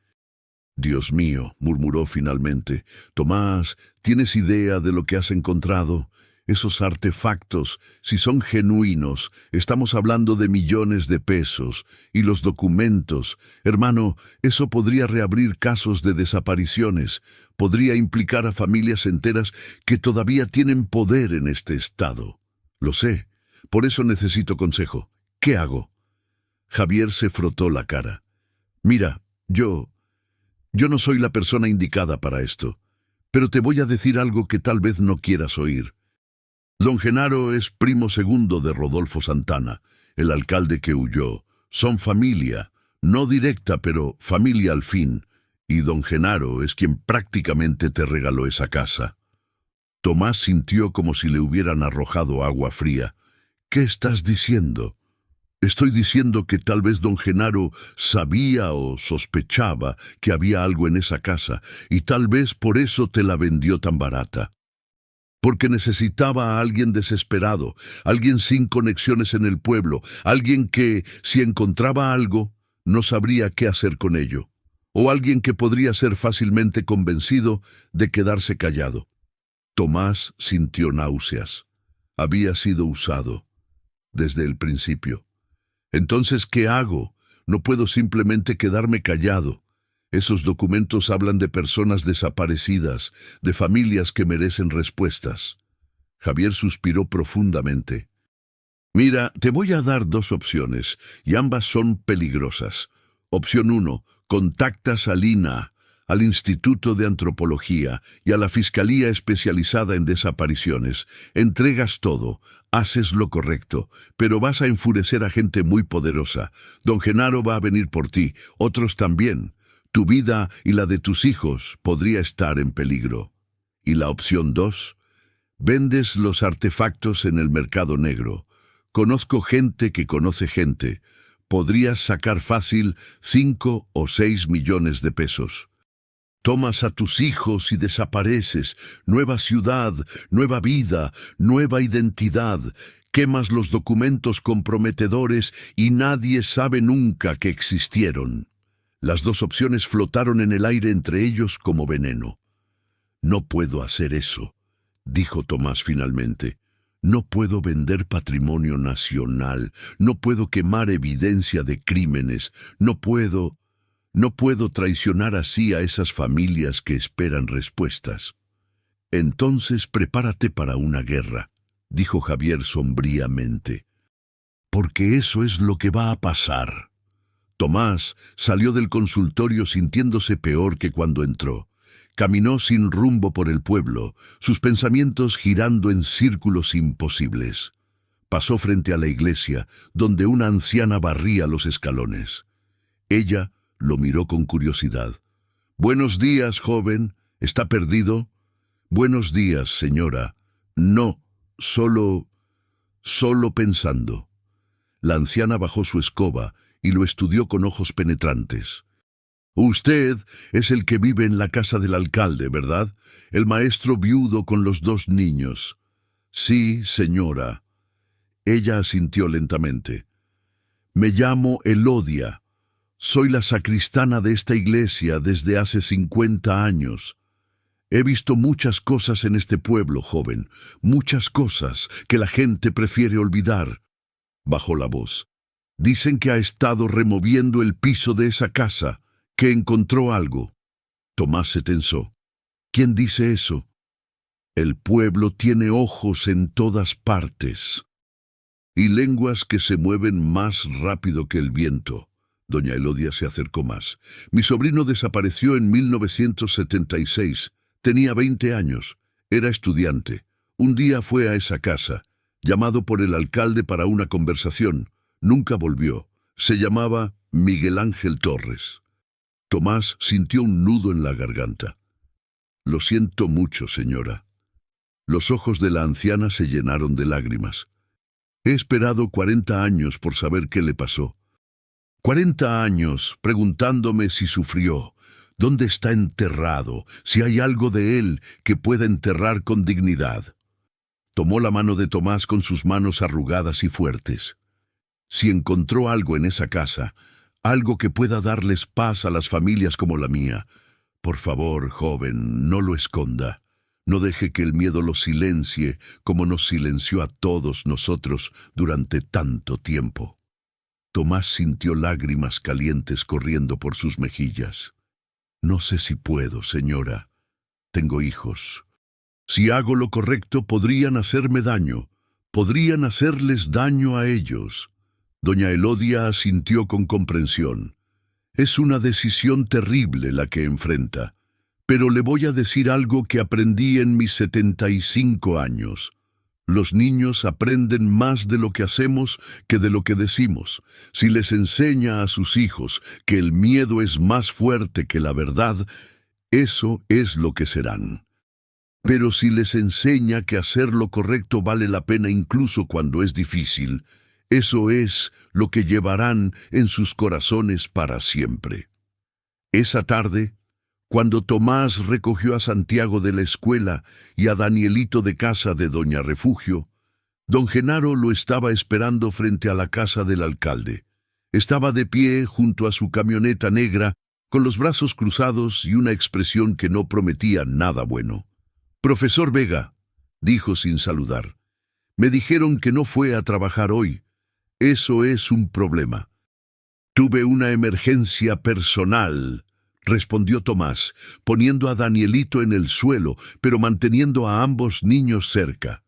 «Dios mío», murmuró finalmente. «Tomás, ¿tienes idea de lo que has encontrado? Esos artefactos, si son genuinos, estamos hablando de millones de pesos. Y los documentos, hermano, eso podría reabrir casos de desapariciones, podría implicar a familias enteras que todavía tienen poder en este estado». «Lo sé, por eso necesito consejo. ¿Qué hago?» Javier se frotó la cara. «Mira, yo no soy la persona indicada para esto, pero te voy a decir algo que tal vez no quieras oír. Don Genaro es primo segundo de Rodolfo Santana, el alcalde que huyó. Son familia, no directa, pero familia al fin, y don Genaro es quien prácticamente te regaló esa casa». Tomás sintió como si le hubieran arrojado agua fría. «¿Qué estás diciendo?» «Estoy diciendo que tal vez don Genaro sabía o sospechaba que había algo en esa casa, y tal vez por eso te la vendió tan barata. Porque necesitaba a alguien desesperado, alguien sin conexiones en el pueblo, alguien que, si encontraba algo, no sabría qué hacer con ello, o alguien que podría ser fácilmente convencido de quedarse callado». Tomás sintió náuseas. Había sido usado desde el principio. «Entonces, ¿qué hago? No puedo simplemente quedarme callado. Esos documentos hablan de personas desaparecidas, de familias que merecen respuestas». Javier suspiró profundamente. «Mira, te voy a dar dos opciones, y ambas son peligrosas. Opción 1, contactas al INAH, al Instituto de Antropología y a la Fiscalía Especializada en Desapariciones. Entregas todo, haces lo correcto, pero vas a enfurecer a gente muy poderosa. Don Genaro va a venir por ti, otros también. Tu vida y la de tus hijos podría estar en peligro». Y la opción 2, vendes los artefactos en el mercado negro. Conozco gente que conoce gente. Podrías sacar fácil 5 o 6 millones de pesos. Tomas a tus hijos y desapareces. Nueva ciudad, nueva vida, nueva identidad. Quemas los documentos comprometedores y nadie sabe nunca que existieron. Las dos opciones flotaron en el aire entre ellos como veneno. «No puedo hacer eso», dijo Tomás finalmente. «No puedo vender patrimonio nacional, no puedo quemar evidencia de crímenes, no puedo traicionar así a esas familias que esperan respuestas». «Entonces prepárate para una guerra», dijo Javier sombríamente. «Porque eso es lo que va a pasar». Tomás salió del consultorio sintiéndose peor que cuando entró. Caminó sin rumbo por el pueblo, sus pensamientos girando en círculos imposibles. Pasó frente a la iglesia, donde una anciana barría los escalones. Ella lo miró con curiosidad. «Buenos días, joven. ¿Está perdido?» «Buenos días, señora. No, solo pensando». La anciana bajó su escoba y lo estudió con ojos penetrantes. «Usted es el que vive en la casa del alcalde, ¿verdad? El maestro viudo con los 2 niños». «Sí, señora». Ella asintió lentamente. Me llamo Elodia. Soy la sacristana de esta iglesia desde hace 50 años. He visto muchas cosas en este pueblo, joven, muchas cosas que la gente prefiere olvidar. Bajó la voz. Dicen que ha estado removiendo el piso de esa casa, que encontró algo. Tomás se tensó. ¿Quién dice eso? El pueblo tiene ojos en todas partes y lenguas que se mueven más rápido que el viento. Doña Elodia se acercó más. Mi sobrino desapareció en 1976. Tenía 20 años. Era estudiante. Un día fue a esa casa, llamado por el alcalde para una conversación. Nunca volvió. Se llamaba Miguel Ángel Torres. Tomás sintió un nudo en la garganta. Lo siento mucho, señora. Los ojos de la anciana se llenaron de lágrimas. He esperado 40 años por saber qué le pasó. 40 años preguntándome si sufrió, dónde está enterrado, si hay algo de él que pueda enterrar con dignidad. Tomó la mano de Tomás con sus manos arrugadas y fuertes. Si encontró algo en esa casa, algo que pueda darles paz a las familias como la mía, por favor, joven, no lo esconda. No deje que el miedo lo silencie como nos silenció a todos nosotros durante tanto tiempo. Tomás sintió lágrimas calientes corriendo por sus mejillas. No sé si puedo, señora. Tengo hijos. Si hago lo correcto, podrían hacerme daño. Podrían hacerles daño a ellos. Doña Elodia asintió con comprensión. Es una decisión terrible la que enfrenta. Pero le voy a decir algo que aprendí en mis 75 años. Los niños aprenden más de lo que hacemos que de lo que decimos. Si les enseña a sus hijos que el miedo es más fuerte que la verdad, eso es lo que serán. Pero si les enseña que hacer lo correcto vale la pena incluso cuando es difícil, eso es lo que llevarán en sus corazones para siempre. Esa tarde, cuando Tomás recogió a Santiago de la escuela y a Danielito de casa de Doña Refugio, don Genaro lo estaba esperando frente a la casa del alcalde. Estaba de pie junto a su camioneta negra, con los brazos cruzados y una expresión que no prometía nada bueno. «Profesor Vega», dijo sin saludar, «me dijeron que no fue a trabajar hoy. Eso es un problema». «Tuve una emergencia personal», respondió Tomás, poniendo a Danielito en el suelo, pero manteniendo a ambos niños cerca.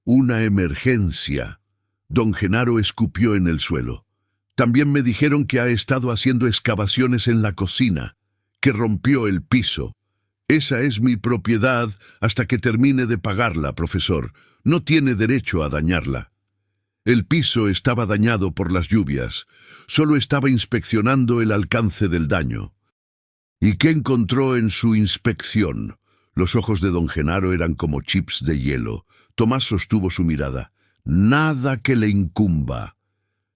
«Una emergencia». Don Genaro escupió en el suelo. «También me dijeron que ha estado haciendo excavaciones en la cocina, que rompió el piso. Esa es mi propiedad hasta que termine de pagarla, profesor. No tiene derecho a dañarla». El piso estaba dañado por las lluvias. Solo estaba inspeccionando el alcance del daño. ¿Y qué encontró en su inspección? Los ojos de don Genaro eran como chips de hielo. Tomás sostuvo su mirada. Nada que le incumba.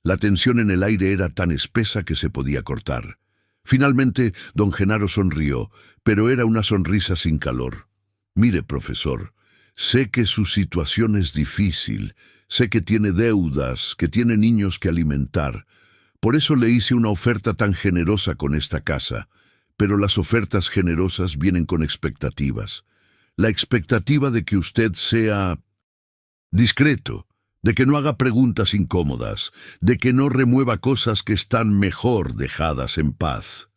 La tensión en el aire era tan espesa que se podía cortar. Finalmente, don Genaro sonrió, pero era una sonrisa sin calor. Mire, profesor, sé que su situación es difícil. Sé que tiene deudas, que tiene niños que alimentar. Por eso le hice una oferta tan generosa con esta casa. Pero las ofertas generosas vienen con expectativas. La expectativa de que usted sea discreto, de que no haga preguntas incómodas, de que no remueva cosas que están mejor dejadas en paz.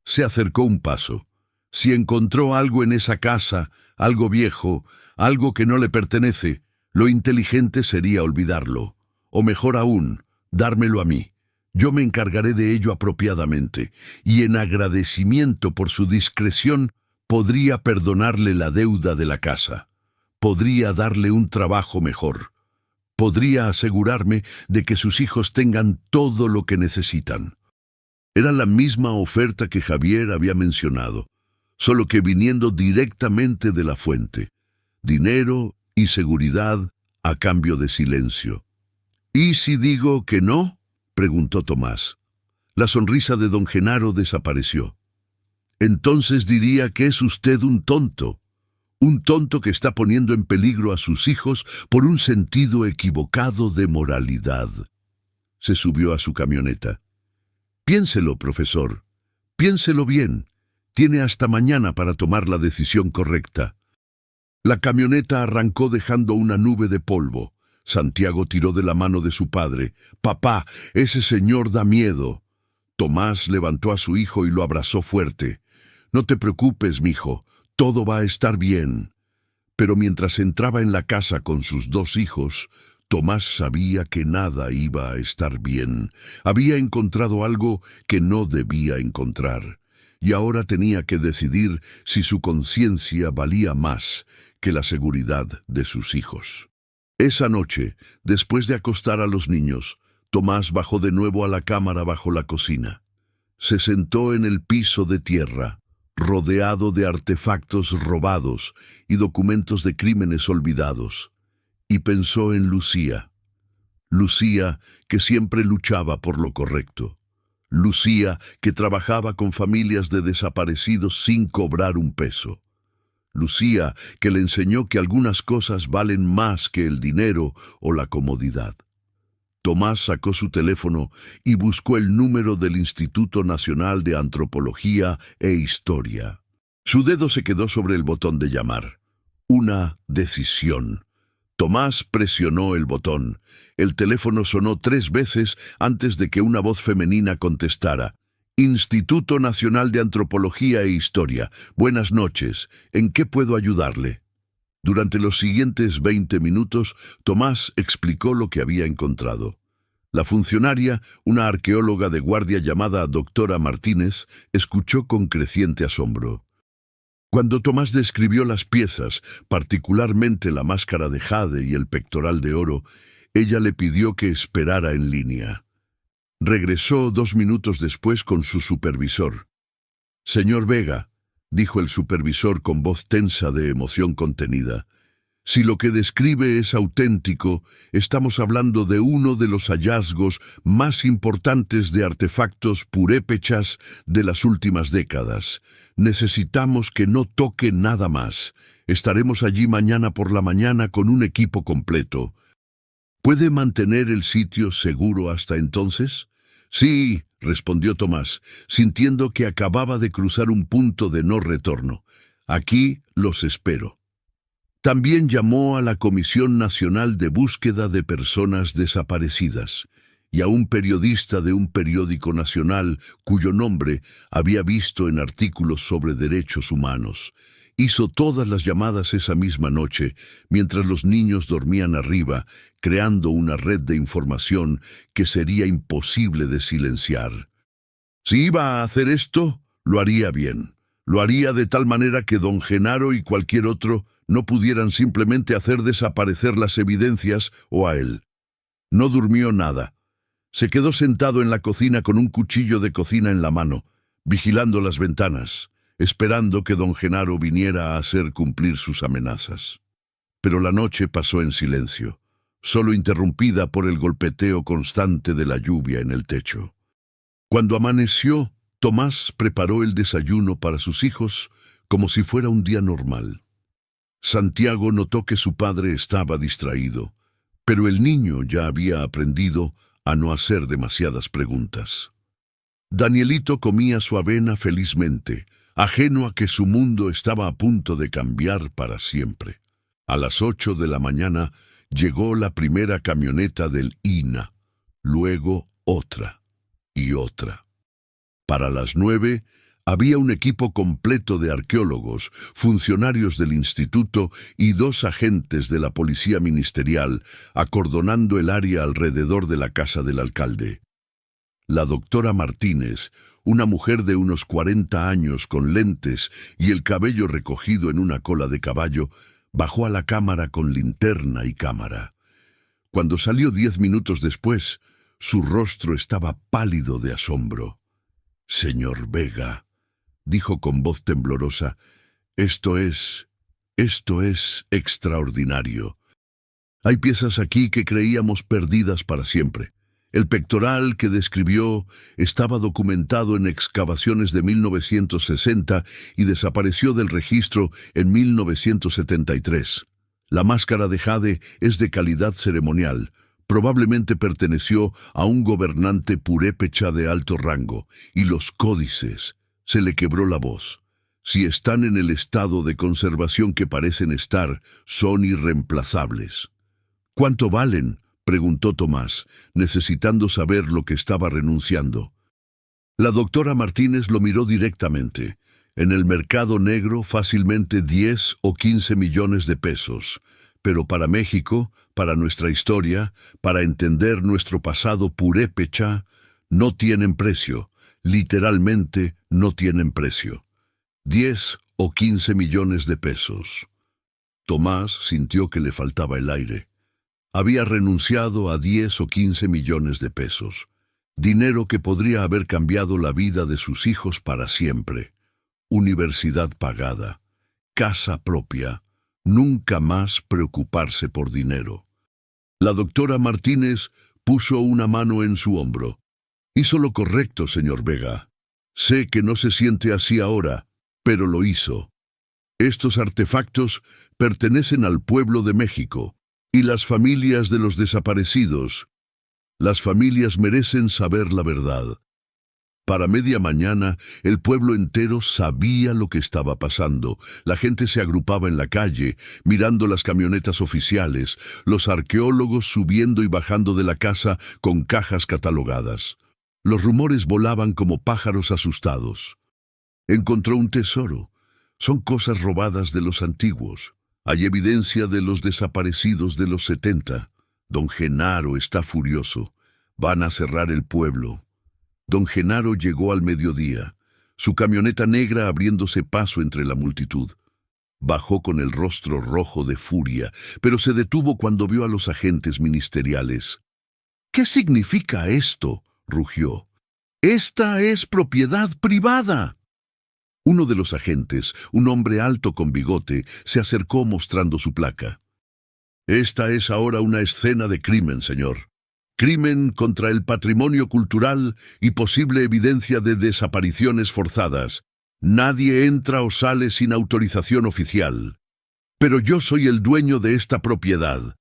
Se acercó un paso. Si encontró algo en esa casa, algo viejo, algo que no le pertenece, lo inteligente sería olvidarlo. O mejor aún, dármelo a mí. Yo me encargaré de ello apropiadamente, y en agradecimiento por su discreción, podría perdonarle la deuda de la casa. Podría darle un trabajo mejor. Podría asegurarme de que sus hijos tengan todo lo que necesitan. Era la misma oferta que Javier había mencionado, solo que viniendo directamente de la fuente. Dinero y seguridad a cambio de silencio. ¿Y si digo que no?, preguntó Tomás. La sonrisa de don Genaro desapareció. Entonces diría que es usted un tonto que está poniendo en peligro a sus hijos por un sentido equivocado de moralidad. Se subió a su camioneta. Piénselo, profesor. Piénselo bien. Tiene hasta mañana para tomar la decisión correcta. La camioneta arrancó dejando una nube de polvo. Santiago tiró de la mano de su padre. «Papá, ese señor da miedo». Tomás levantó a su hijo y lo abrazó fuerte. «No te preocupes, mijo, todo va a estar bien». Pero mientras entraba en la casa con sus dos hijos, Tomás sabía que nada iba a estar bien. Había encontrado algo que no debía encontrar. Y ahora tenía que decidir si su conciencia valía más que la seguridad de sus hijos. Esa noche, después de acostar a los niños, Tomás bajó de nuevo a la cámara bajo la cocina. Se sentó en el piso de tierra, rodeado de artefactos robados y documentos de crímenes olvidados, y pensó en Lucía. Lucía, que siempre luchaba por lo correcto. Lucía, que trabajaba con familias de desaparecidos sin cobrar un peso. Lucía, que le enseñó que algunas cosas valen más que el dinero o la comodidad. Tomás sacó su teléfono y buscó el número del Instituto Nacional de Antropología e Historia. Su dedo se quedó sobre el botón de llamar. Una decisión. Tomás presionó el botón. El teléfono sonó 3 veces antes de que una voz femenina contestara. Instituto Nacional de Antropología e Historia. Buenas noches. ¿En qué puedo ayudarle? Durante los siguientes 20 minutos, Tomás explicó lo que había encontrado. La funcionaria, una arqueóloga de guardia llamada doctora Martínez, escuchó con creciente asombro. Cuando Tomás describió las piezas, particularmente la máscara de jade y el pectoral de oro, ella le pidió que esperara en línea. Regresó 2 minutos después con su supervisor. «Señor Vega», dijo el supervisor con voz tensa de emoción contenida, «si lo que describe es auténtico, estamos hablando de uno de los hallazgos más importantes de artefactos purépechas de las últimas décadas. Necesitamos que no toque nada más. Estaremos allí mañana por la mañana con un equipo completo. ¿Puede mantener el sitio seguro hasta entonces?» «Sí», respondió Tomás, sintiendo que acababa de cruzar un punto de no retorno. «Aquí los espero». También llamó a la Comisión Nacional de Búsqueda de Personas Desaparecidas y a un periodista de un periódico nacional cuyo nombre había visto en artículos sobre derechos humanos. Hizo todas las llamadas esa misma noche, mientras los niños dormían arriba, creando una red de información que sería imposible de silenciar. Si iba a hacer esto, lo haría bien. Lo haría de tal manera que don Genaro y cualquier otro no pudieran simplemente hacer desaparecer las evidencias o a él. No durmió nada. Se quedó sentado en la cocina con un cuchillo de cocina en la mano, vigilando las ventanas, esperando que don Genaro viniera a hacer cumplir sus amenazas. Pero la noche pasó en silencio, solo interrumpida por el golpeteo constante de la lluvia en el techo. Cuando amaneció, Tomás preparó el desayuno para sus hijos como si fuera un día normal. Santiago notó que su padre estaba distraído, pero el niño ya había aprendido a no hacer demasiadas preguntas. Danielito comía su avena felizmente, ajeno a que su mundo estaba a punto de cambiar para siempre. A las 8 de la mañana llegó la primera camioneta del INAH, luego otra y otra. Para las 9 había un equipo completo de arqueólogos, funcionarios del instituto y 2 agentes de la policía ministerial acordonando el área alrededor de la casa del alcalde. La doctora Martínez, una mujer de unos 40 años con lentes y el cabello recogido en una cola de caballo, bajó a la cámara con linterna y cámara. Cuando salió 10 minutos después, su rostro estaba pálido de asombro. «Señor Vega», dijo con voz temblorosa, esto es extraordinario. Hay piezas aquí que creíamos perdidas para siempre. El pectoral que describió estaba documentado en excavaciones de 1960 y desapareció del registro en 1973. La máscara de jade es de calidad ceremonial, Probablemente perteneció a un gobernante purépecha de alto rango, y los códices. Se le quebró la voz. Si están en el estado de conservación que parecen estar, son irreemplazables. ¿Cuánto valen?, preguntó Tomás, necesitando saber lo que estaba renunciando. La doctora Martínez lo miró directamente. En el mercado negro fácilmente 10 o 15 millones de pesos. Pero para México, para nuestra historia, para entender nuestro pasado purépecha, no tienen precio. Literalmente no tienen precio. 10 o 15 millones de pesos. Tomás sintió que le faltaba el aire. Había renunciado a 10 o 15 millones de pesos. Dinero que podría haber cambiado la vida de sus hijos para siempre. Universidad pagada. Casa propia. Nunca más preocuparse por dinero. La doctora Martínez puso una mano en su hombro. Hizo lo correcto, señor Vega. Sé que no se siente así ahora, pero lo hizo. Estos artefactos pertenecen al pueblo de México y las familias de los desaparecidos. Las familias merecen saber la verdad. Para media mañana, el pueblo entero sabía lo que estaba pasando. La gente se agrupaba en la calle, mirando las camionetas oficiales, los arqueólogos subiendo y bajando de la casa con cajas catalogadas. Los rumores volaban como pájaros asustados. Encontró un tesoro. Son cosas robadas de los antiguos. Hay evidencia de los desaparecidos de los 70. Don Genaro está furioso. Van a cerrar el pueblo. Don Genaro llegó al mediodía, su camioneta negra abriéndose paso entre la multitud. Bajó con el rostro rojo de furia, pero se detuvo cuando vio a los agentes ministeriales. «¿Qué significa esto?», rugió. «Esta es propiedad privada». Uno de los agentes, un hombre alto con bigote, se acercó mostrando su placa. «Esta es ahora una escena de crimen, señor. Crimen contra el patrimonio cultural y posible evidencia de desapariciones forzadas. Nadie entra o sale sin autorización oficial. Pero yo soy el dueño de esta propiedad».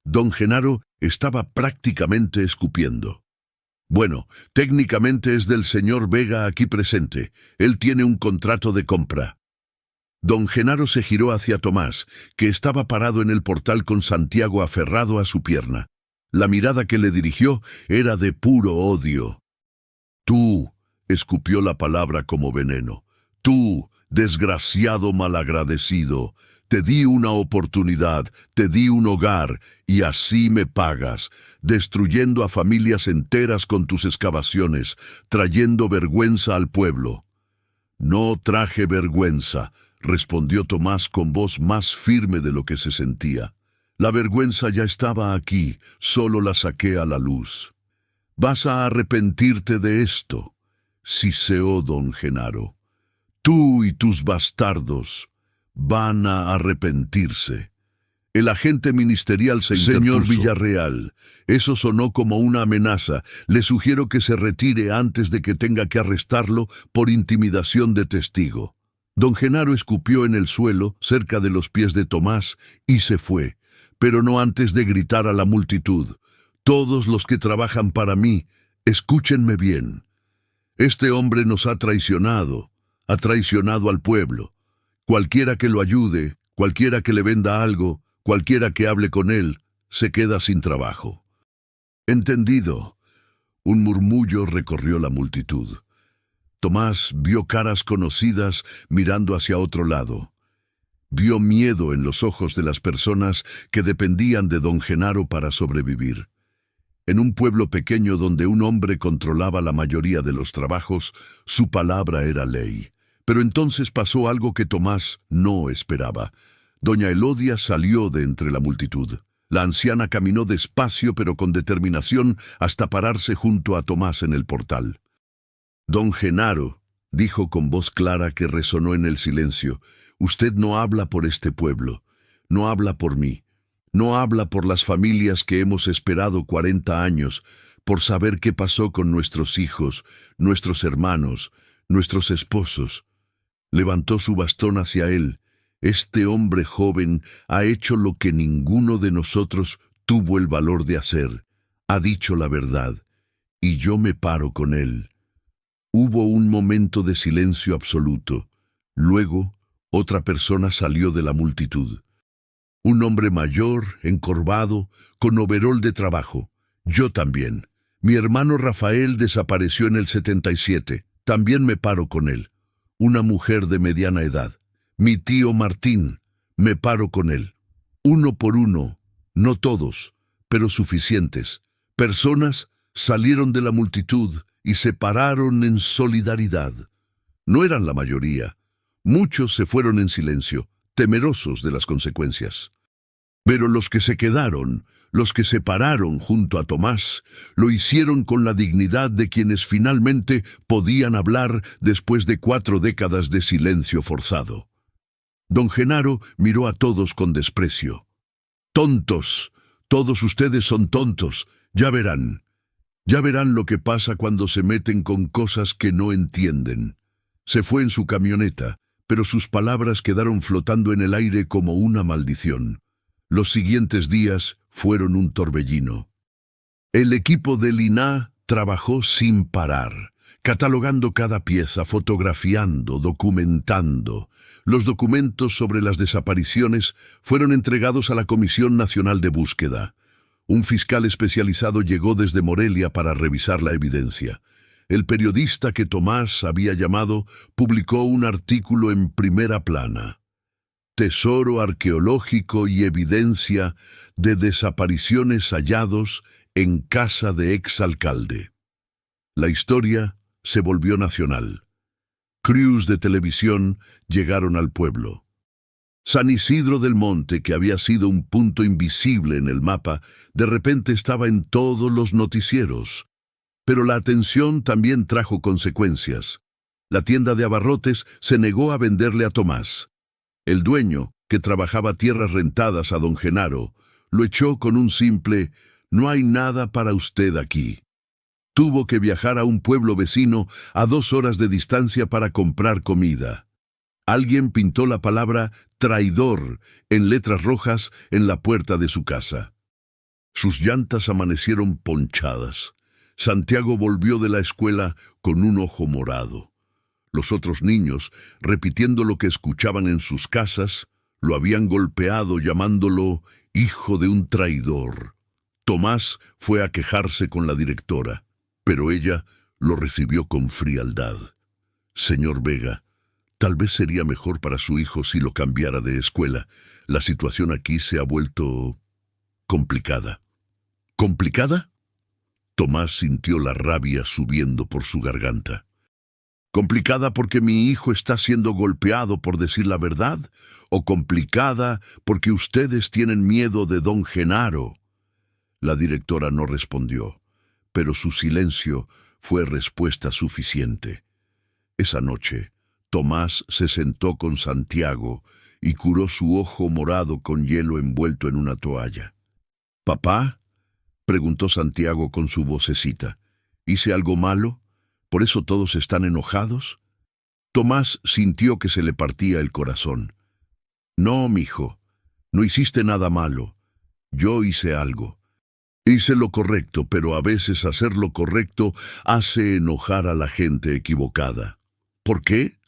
Don Genaro estaba prácticamente escupiendo. «Bueno, técnicamente es del señor Vega aquí presente. Él tiene un contrato de compra». Don Genaro se giró hacia Tomás, que estaba parado en el portal con Santiago aferrado a su pierna. La mirada que le dirigió era de puro odio. «Tú», escupió la palabra como veneno, «tú, desgraciado malagradecido, te di una oportunidad, te di un hogar, y así me pagas, destruyendo a familias enteras con tus excavaciones, trayendo vergüenza al pueblo». «No traje vergüenza», respondió Tomás con voz más firme de lo que se sentía. «La vergüenza ya estaba aquí, solo la saqué a la luz. Vas a arrepentirte de esto», siseó don Genaro. «Tú y tus bastardos van a arrepentirse». El agente ministerial se interpuso. «Señor Villarreal, eso sonó como una amenaza. Le sugiero que se retire antes de que tenga que arrestarlo por intimidación de testigo». Don Genaro escupió en el suelo, cerca de los pies de Tomás, y se fue, pero no antes de gritar a la multitud: «Todos los que trabajan para mí, escúchenme bien. Este hombre nos ha traicionado al pueblo. Cualquiera que lo ayude, cualquiera que le venda algo, cualquiera que hable con él, se queda sin trabajo». «Entendido». Un murmullo recorrió la multitud. Tomás vio caras conocidas mirando hacia otro lado. Vio miedo en los ojos de las personas que dependían de don Genaro para sobrevivir. En un pueblo pequeño donde un hombre controlaba la mayoría de los trabajos, su palabra era ley. Pero entonces pasó algo que Tomás no esperaba. Doña Elodia salió de entre la multitud. La anciana caminó despacio pero con determinación hasta pararse junto a Tomás en el portal. «Don Genaro», dijo con voz clara que resonó en el silencio, «usted no habla por este pueblo, no habla por mí, no habla por las familias que hemos esperado 40 años, por saber qué pasó con nuestros hijos, nuestros hermanos, nuestros esposos». Levantó su bastón hacia él. «Este hombre joven ha hecho lo que ninguno de nosotros tuvo el valor de hacer, ha dicho la verdad, y yo me paro con él. Hubo un momento de silencio absoluto. Luego, otra persona salió de la multitud. Un hombre mayor, encorvado, con overol de trabajo. Yo también. Mi hermano Rafael desapareció en el 77. También me paro con él. Una mujer de mediana edad. Mi tío Martín. Me paro con él. Uno por uno. No todos, pero suficientes. Personas salieron de la multitud y se pararon en solidaridad. No eran la mayoría. Muchos se fueron en silencio, temerosos de las consecuencias. Pero los que se quedaron, los que se pararon junto a Tomás, lo hicieron con la dignidad de quienes finalmente podían hablar después de 4 décadas de silencio forzado. Don Genaro miró a todos con desprecio. «Tontos, todos ustedes son tontos, ya verán. Ya verán lo que pasa cuando se meten con cosas que no entienden». Se fue en su camioneta, pero sus palabras quedaron flotando en el aire como una maldición. Los siguientes días fueron un torbellino. El equipo del INAH trabajó sin parar, catalogando cada pieza, fotografiando, documentando. Los documentos sobre las desapariciones fueron entregados a la Comisión Nacional de Búsqueda. Un fiscal especializado llegó desde Morelia para revisar la evidencia. El periodista que Tomás había llamado publicó un artículo en primera plana. Tesoro arqueológico y evidencia de desapariciones hallados en casa de exalcalde. La historia se volvió nacional. Crews de televisión llegaron al pueblo. San Isidro del Monte, que había sido un punto invisible en el mapa, de repente estaba en todos los noticieros. Pero la atención también trajo consecuencias. La tienda de abarrotes se negó a venderle a Tomás. El dueño, que trabajaba tierras rentadas a don Genaro, lo echó con un simple «No hay nada para usted aquí». Tuvo que viajar a un pueblo vecino a 2 horas de distancia para comprar comida. Alguien pintó la palabra «traidor» en letras rojas en la puerta de su casa. Sus llantas amanecieron ponchadas. Santiago volvió de la escuela con un ojo morado. Los otros niños, repitiendo lo que escuchaban en sus casas, lo habían golpeado llamándolo hijo de un traidor. Tomás fue a quejarse con la directora, pero ella lo recibió con frialdad. «Señor Vega, tal vez sería mejor para su hijo si lo cambiara de escuela. La situación aquí se ha vuelto complicada». «¿Complicada?». Tomás sintió la rabia subiendo por su garganta. ¿Complicada porque mi hijo está siendo golpeado por decir la verdad? ¿O complicada porque ustedes tienen miedo de don Genaro? La directora no respondió, pero su silencio fue respuesta suficiente. Esa noche, Tomás se sentó con Santiago y curó su ojo morado con hielo envuelto en una toalla. «¿Papá?», preguntó Santiago con su vocecita. «¿Hice algo malo? ¿Por eso todos están enojados?». Tomás sintió que se le partía el corazón. «No, mijo, no hiciste nada malo. Yo hice algo. Hice lo correcto, pero a veces hacer lo correcto hace enojar a la gente equivocada». «¿Por qué?».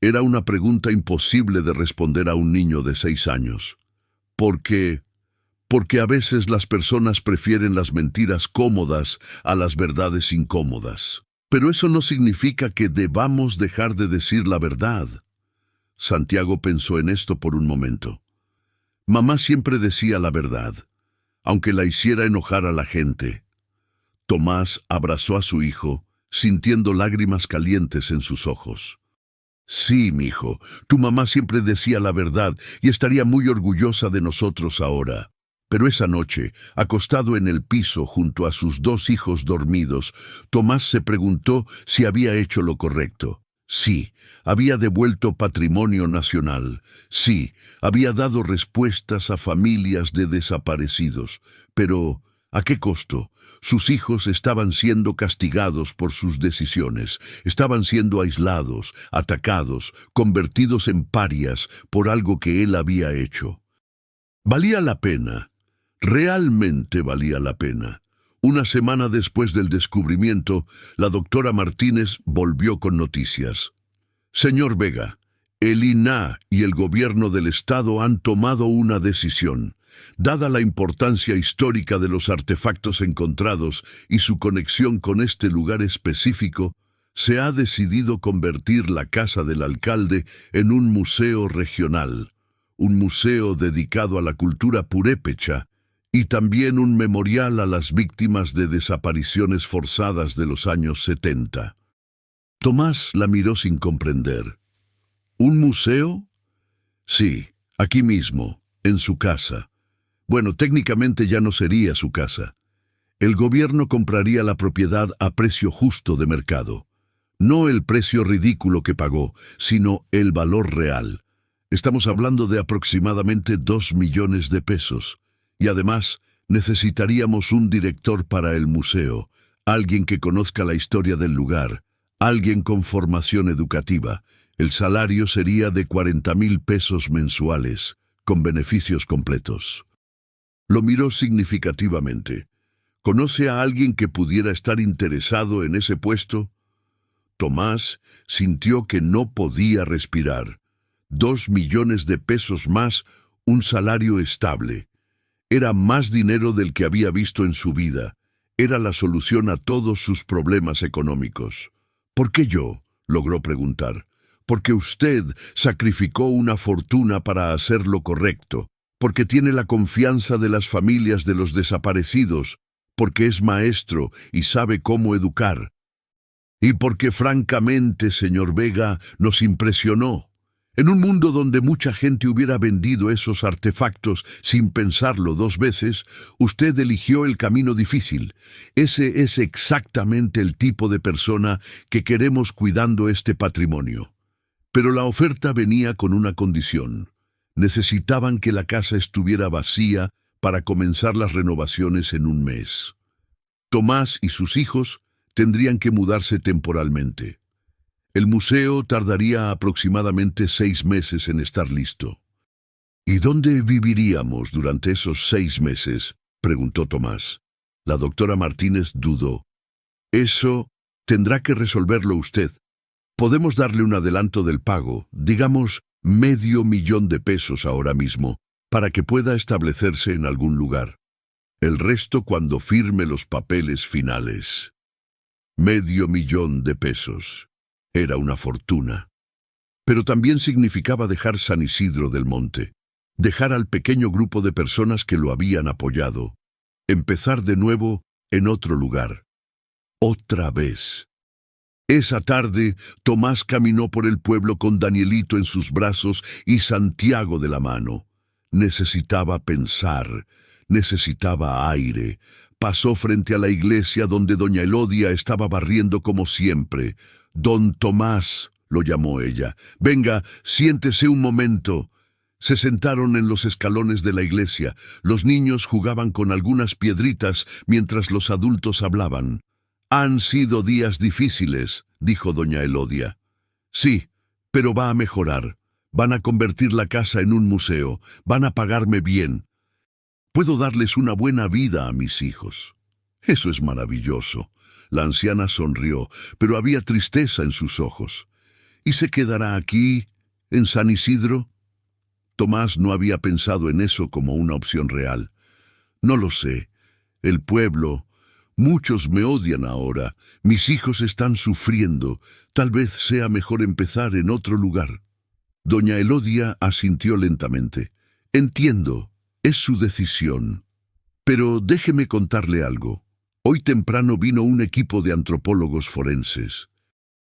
Era una pregunta imposible de responder a un niño de 6 años. Porque a veces las personas prefieren las mentiras cómodas a las verdades incómodas. Pero eso no significa que debamos dejar de decir la verdad. Santiago pensó en esto por un momento. Mamá siempre decía la verdad, aunque la hiciera enojar a la gente. Tomás abrazó a su hijo, sintiendo lágrimas calientes en sus ojos. «Sí, mijo, tu mamá siempre decía la verdad y estaría muy orgullosa de nosotros ahora». Pero esa noche, acostado en el piso junto a sus 2 hijos dormidos, Tomás se preguntó si había hecho lo correcto. Sí, había devuelto patrimonio nacional. Sí, había dado respuestas a familias de desaparecidos. Pero, ¿a qué costo? Sus hijos estaban siendo castigados por sus decisiones. Estaban siendo aislados, atacados, convertidos en parias por algo que él había hecho. ¿Valía la pena? Realmente valía la pena. Una semana después del descubrimiento, la doctora Martínez volvió con noticias. Señor Vega, el INAH y el gobierno del Estado han tomado una decisión. Dada la importancia histórica de los artefactos encontrados y su conexión con este lugar específico, se ha decidido convertir la casa del alcalde en un museo regional, un museo dedicado a la cultura purépecha y también un memorial a las víctimas de desapariciones forzadas de los años 70. Tomás la miró sin comprender. ¿Un museo? Sí, aquí mismo, en su casa. Bueno, técnicamente ya no sería su casa. El gobierno compraría la propiedad a precio justo de mercado. No el precio ridículo que pagó, sino el valor real. Estamos hablando de aproximadamente 2 millones de pesos. Y además, necesitaríamos un director para el museo, alguien que conozca la historia del lugar, alguien con formación educativa. El salario sería de 40,000 pesos mensuales, con beneficios completos. Lo miró significativamente. ¿Conoce a alguien que pudiera estar interesado en ese puesto? Tomás sintió que no podía respirar. 2 millones de pesos más, un salario estable. Era más dinero del que había visto en su vida. Era la solución a todos sus problemas económicos. ¿Por qué yo?, logró preguntar. Porque usted sacrificó una fortuna para hacer lo correcto, porque tiene la confianza de las familias de los desaparecidos, porque es maestro y sabe cómo educar. Y porque francamente, señor Vega, nos impresionó. En un mundo donde mucha gente hubiera vendido esos artefactos sin pensarlo 2 veces, usted eligió el camino difícil. Ese es exactamente el tipo de persona que queremos cuidando este patrimonio. Pero la oferta venía con una condición. Necesitaban que la casa estuviera vacía para comenzar las renovaciones en 1 mes. Tomás y sus hijos tendrían que mudarse temporalmente. El museo tardaría aproximadamente 6 meses en estar listo. ¿Y dónde viviríamos durante esos 6 meses?, preguntó Tomás. La doctora Martínez dudó. Eso tendrá que resolverlo usted. Podemos darle un adelanto del pago, digamos $500,000 de pesos ahora mismo, para que pueda establecerse en algún lugar. El resto cuando firme los papeles finales. $500,000 de pesos. Era una fortuna. Pero también significaba dejar San Isidro del Monte, dejar al pequeño grupo de personas que lo habían apoyado, empezar de nuevo en otro lugar. Otra vez. Esa tarde, Tomás caminó por el pueblo con Danielito en sus brazos y Santiago de la mano. Necesitaba pensar, necesitaba aire. Pasó frente a la iglesia donde doña Elodia estaba barriendo como siempre. «Don Tomás», lo llamó ella. «Venga, siéntese un momento». Se sentaron en los escalones de la iglesia. Los niños jugaban con algunas piedritas mientras los adultos hablaban. «Han sido días difíciles», dijo doña Elodia. «Sí, pero va a mejorar. Van a convertir la casa en un museo. Van a pagarme bien. Puedo darles una buena vida a mis hijos». «Eso es maravilloso». La anciana sonrió, pero había tristeza en sus ojos. ¿Y se quedará aquí, en San Isidro? Tomás no había pensado en eso como una opción real. «No lo sé. El pueblo... Muchos me odian ahora. Mis hijos están sufriendo. Tal vez sea mejor empezar en otro lugar». Doña Elodia asintió lentamente. «Entiendo. Es su decisión. Pero déjeme contarle algo. Hoy temprano vino un equipo de antropólogos forenses.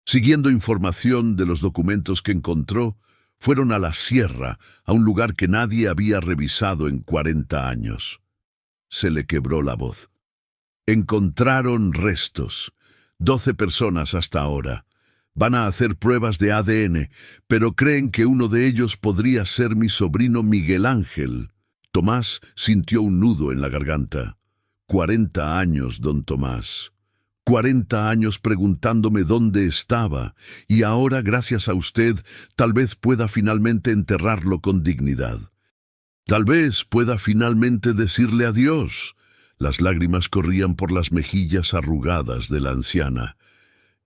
Siguiendo información de los documentos que encontró, fueron a la sierra, a un lugar que nadie había revisado en 40 años. Se le quebró la voz. Encontraron restos. 12 personas hasta ahora. Van a hacer pruebas de ADN, pero creen que uno de ellos podría ser mi sobrino Miguel Ángel. Tomás sintió un nudo en la garganta. 40 años, don Tomás. 40 años preguntándome dónde estaba, y ahora, gracias a usted, tal vez pueda finalmente enterrarlo con dignidad. Tal vez pueda finalmente decirle adiós. Las lágrimas corrían por las mejillas arrugadas de la anciana.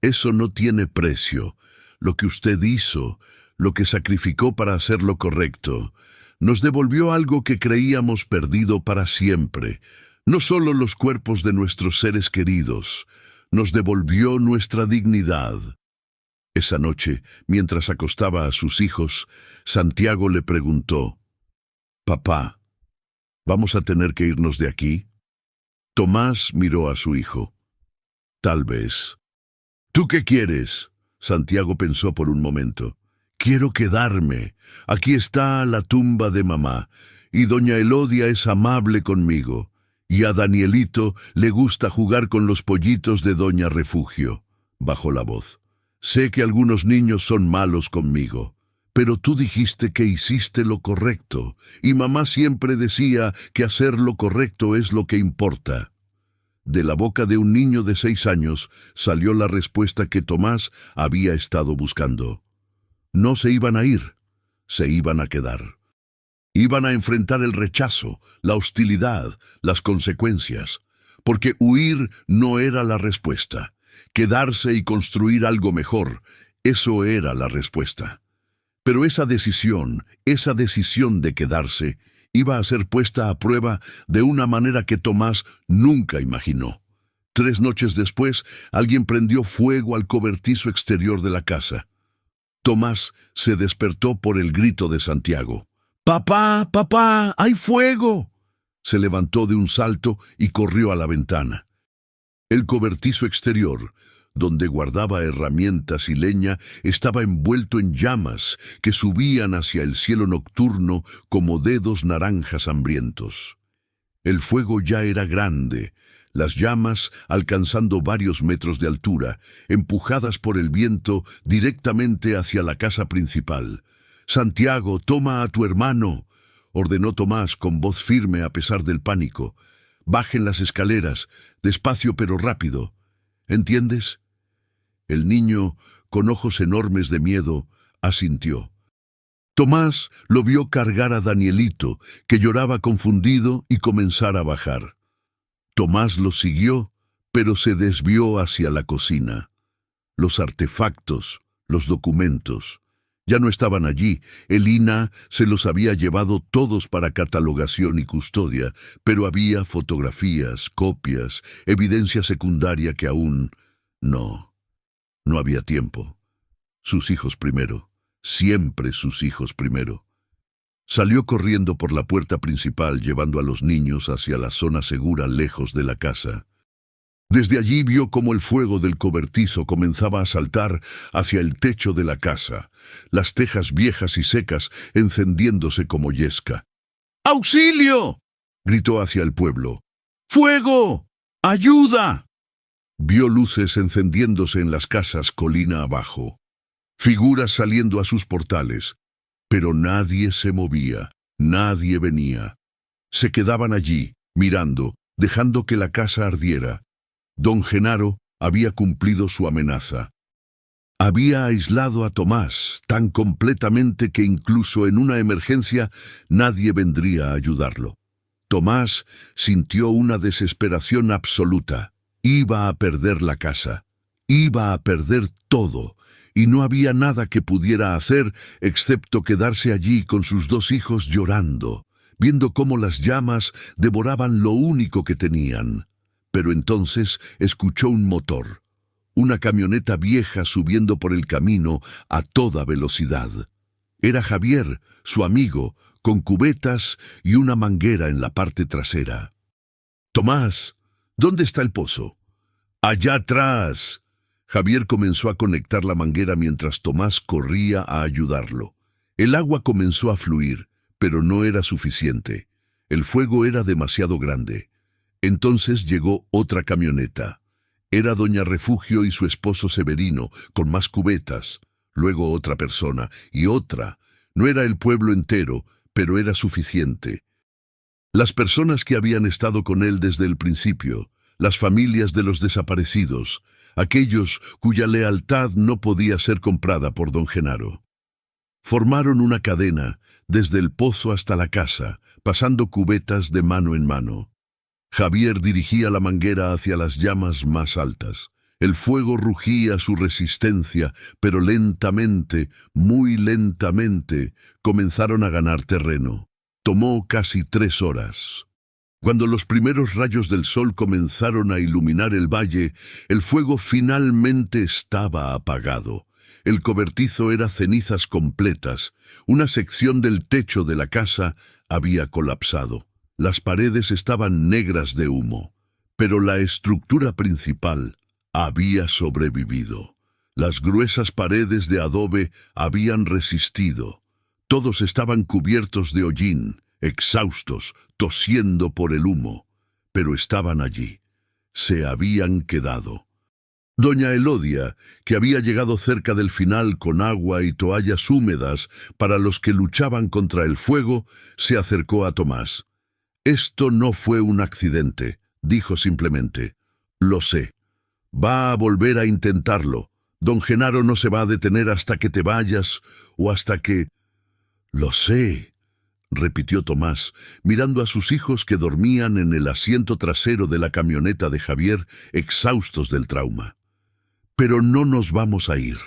Eso no tiene precio. Lo que usted hizo, lo que sacrificó para hacer lo correcto, nos devolvió algo que creíamos perdido para siempre. No solo los cuerpos de nuestros seres queridos, nos devolvió nuestra dignidad. Esa noche, mientras acostaba a sus hijos, Santiago le preguntó: «Papá, ¿vamos a tener que irnos de aquí?» Tomás miró a su hijo. «Tal vez». «¿Tú qué quieres?», Santiago pensó por un momento. «Quiero quedarme. Aquí está la tumba de mamá, y doña Elodia es amable conmigo, y a Danielito le gusta jugar con los pollitos de doña Refugio», bajó la voz. «Sé que algunos niños son malos conmigo, pero tú dijiste que hiciste lo correcto, y mamá siempre decía que hacer lo correcto es lo que importa». De la boca de un niño de 6 años salió la respuesta que Tomás había estado buscando. No se iban a ir, se iban a quedar. Iban a enfrentar el rechazo, la hostilidad, las consecuencias, porque huir no era la respuesta. Quedarse y construir algo mejor, eso era la respuesta. Pero esa decisión de quedarse, iba a ser puesta a prueba de una manera que Tomás nunca imaginó. 3 noches después, alguien prendió fuego al cobertizo exterior de la casa. Tomás se despertó por el grito de Santiago. «¡Papá, papá, hay fuego!». Se levantó de un salto y corrió a la ventana. El cobertizo exterior, donde guardaba herramientas y leña, estaba envuelto en llamas que subían hacia el cielo nocturno como dedos naranjas hambrientos. El fuego ya era grande, las llamas alcanzando varios metros de altura, empujadas por el viento directamente hacia la casa principal. «Santiago, toma a tu hermano», ordenó Tomás con voz firme a pesar del pánico. «Bajen las escaleras, despacio pero rápido. ¿Entiendes?». El niño, con ojos enormes de miedo, asintió. Tomás lo vio cargar a Danielito, que lloraba confundido, y comenzar a bajar. Tomás lo siguió, pero se desvió hacia la cocina. Los artefactos, los documentos, ya no estaban allí. Elina se los había llevado todos para catalogación y custodia, pero había fotografías, copias, evidencia secundaria que aún no había tiempo. Sus hijos primero, siempre sus hijos primero. Salió corriendo por la puerta principal, llevando a los niños hacia la zona segura lejos de la casa. Desde allí vio cómo el fuego del cobertizo comenzaba a saltar hacia el techo de la casa, las tejas viejas y secas encendiéndose como yesca. «¡Auxilio!», gritó hacia el pueblo. «¡Fuego! ¡Ayuda!». Vio luces encendiéndose en las casas colina abajo, figuras saliendo a sus portales, pero nadie se movía, nadie venía. Se quedaban allí, mirando, dejando que la casa ardiera. Don Genaro había cumplido su amenaza. Había aislado a Tomás tan completamente que incluso en una emergencia nadie vendría a ayudarlo. Tomás sintió una desesperación absoluta. Iba a perder la casa, iba a perder todo, y no había nada que pudiera hacer excepto quedarse allí con sus 2 hijos llorando, viendo cómo las llamas devoraban lo único que tenían. Pero entonces escuchó un motor, una camioneta vieja subiendo por el camino a toda velocidad. Era Javier, su amigo, con cubetas y una manguera en la parte trasera. «Tomás, ¿dónde está el pozo?». «Allá atrás». Javier comenzó a conectar la manguera mientras Tomás corría a ayudarlo. El agua comenzó a fluir, pero no era suficiente. El fuego era demasiado grande. Entonces llegó otra camioneta. Era doña Refugio y su esposo Severino, con más cubetas. Luego otra persona, y otra. No era el pueblo entero, pero era suficiente. Las personas que habían estado con él desde el principio, las familias de los desaparecidos, aquellos cuya lealtad no podía ser comprada por don Genaro. Formaron una cadena, desde el pozo hasta la casa, pasando cubetas de mano en mano. Javier dirigía la manguera hacia las llamas más altas. El fuego rugía su resistencia, pero lentamente, muy lentamente, comenzaron a ganar terreno. Tomó casi 3 horas. Cuando los primeros rayos del sol comenzaron a iluminar el valle, el fuego finalmente estaba apagado. El cobertizo era cenizas completas. Una sección del techo de la casa había colapsado. Las paredes estaban negras de humo, pero la estructura principal había sobrevivido. Las gruesas paredes de adobe habían resistido. Todos estaban cubiertos de hollín, exhaustos, tosiendo por el humo, pero estaban allí. Se habían quedado. Doña Elodia, que había llegado cerca del final con agua y toallas húmedas para los que luchaban contra el fuego, se acercó a Tomás. «Esto no fue un accidente», dijo simplemente. «Lo sé. Va a volver a intentarlo. Don Genaro no se va a detener hasta que te vayas o hasta que...» «Lo sé», repitió Tomás, mirando a sus hijos que dormían en el asiento trasero de la camioneta de Javier, exhaustos del trauma. «Pero no nos vamos a ir».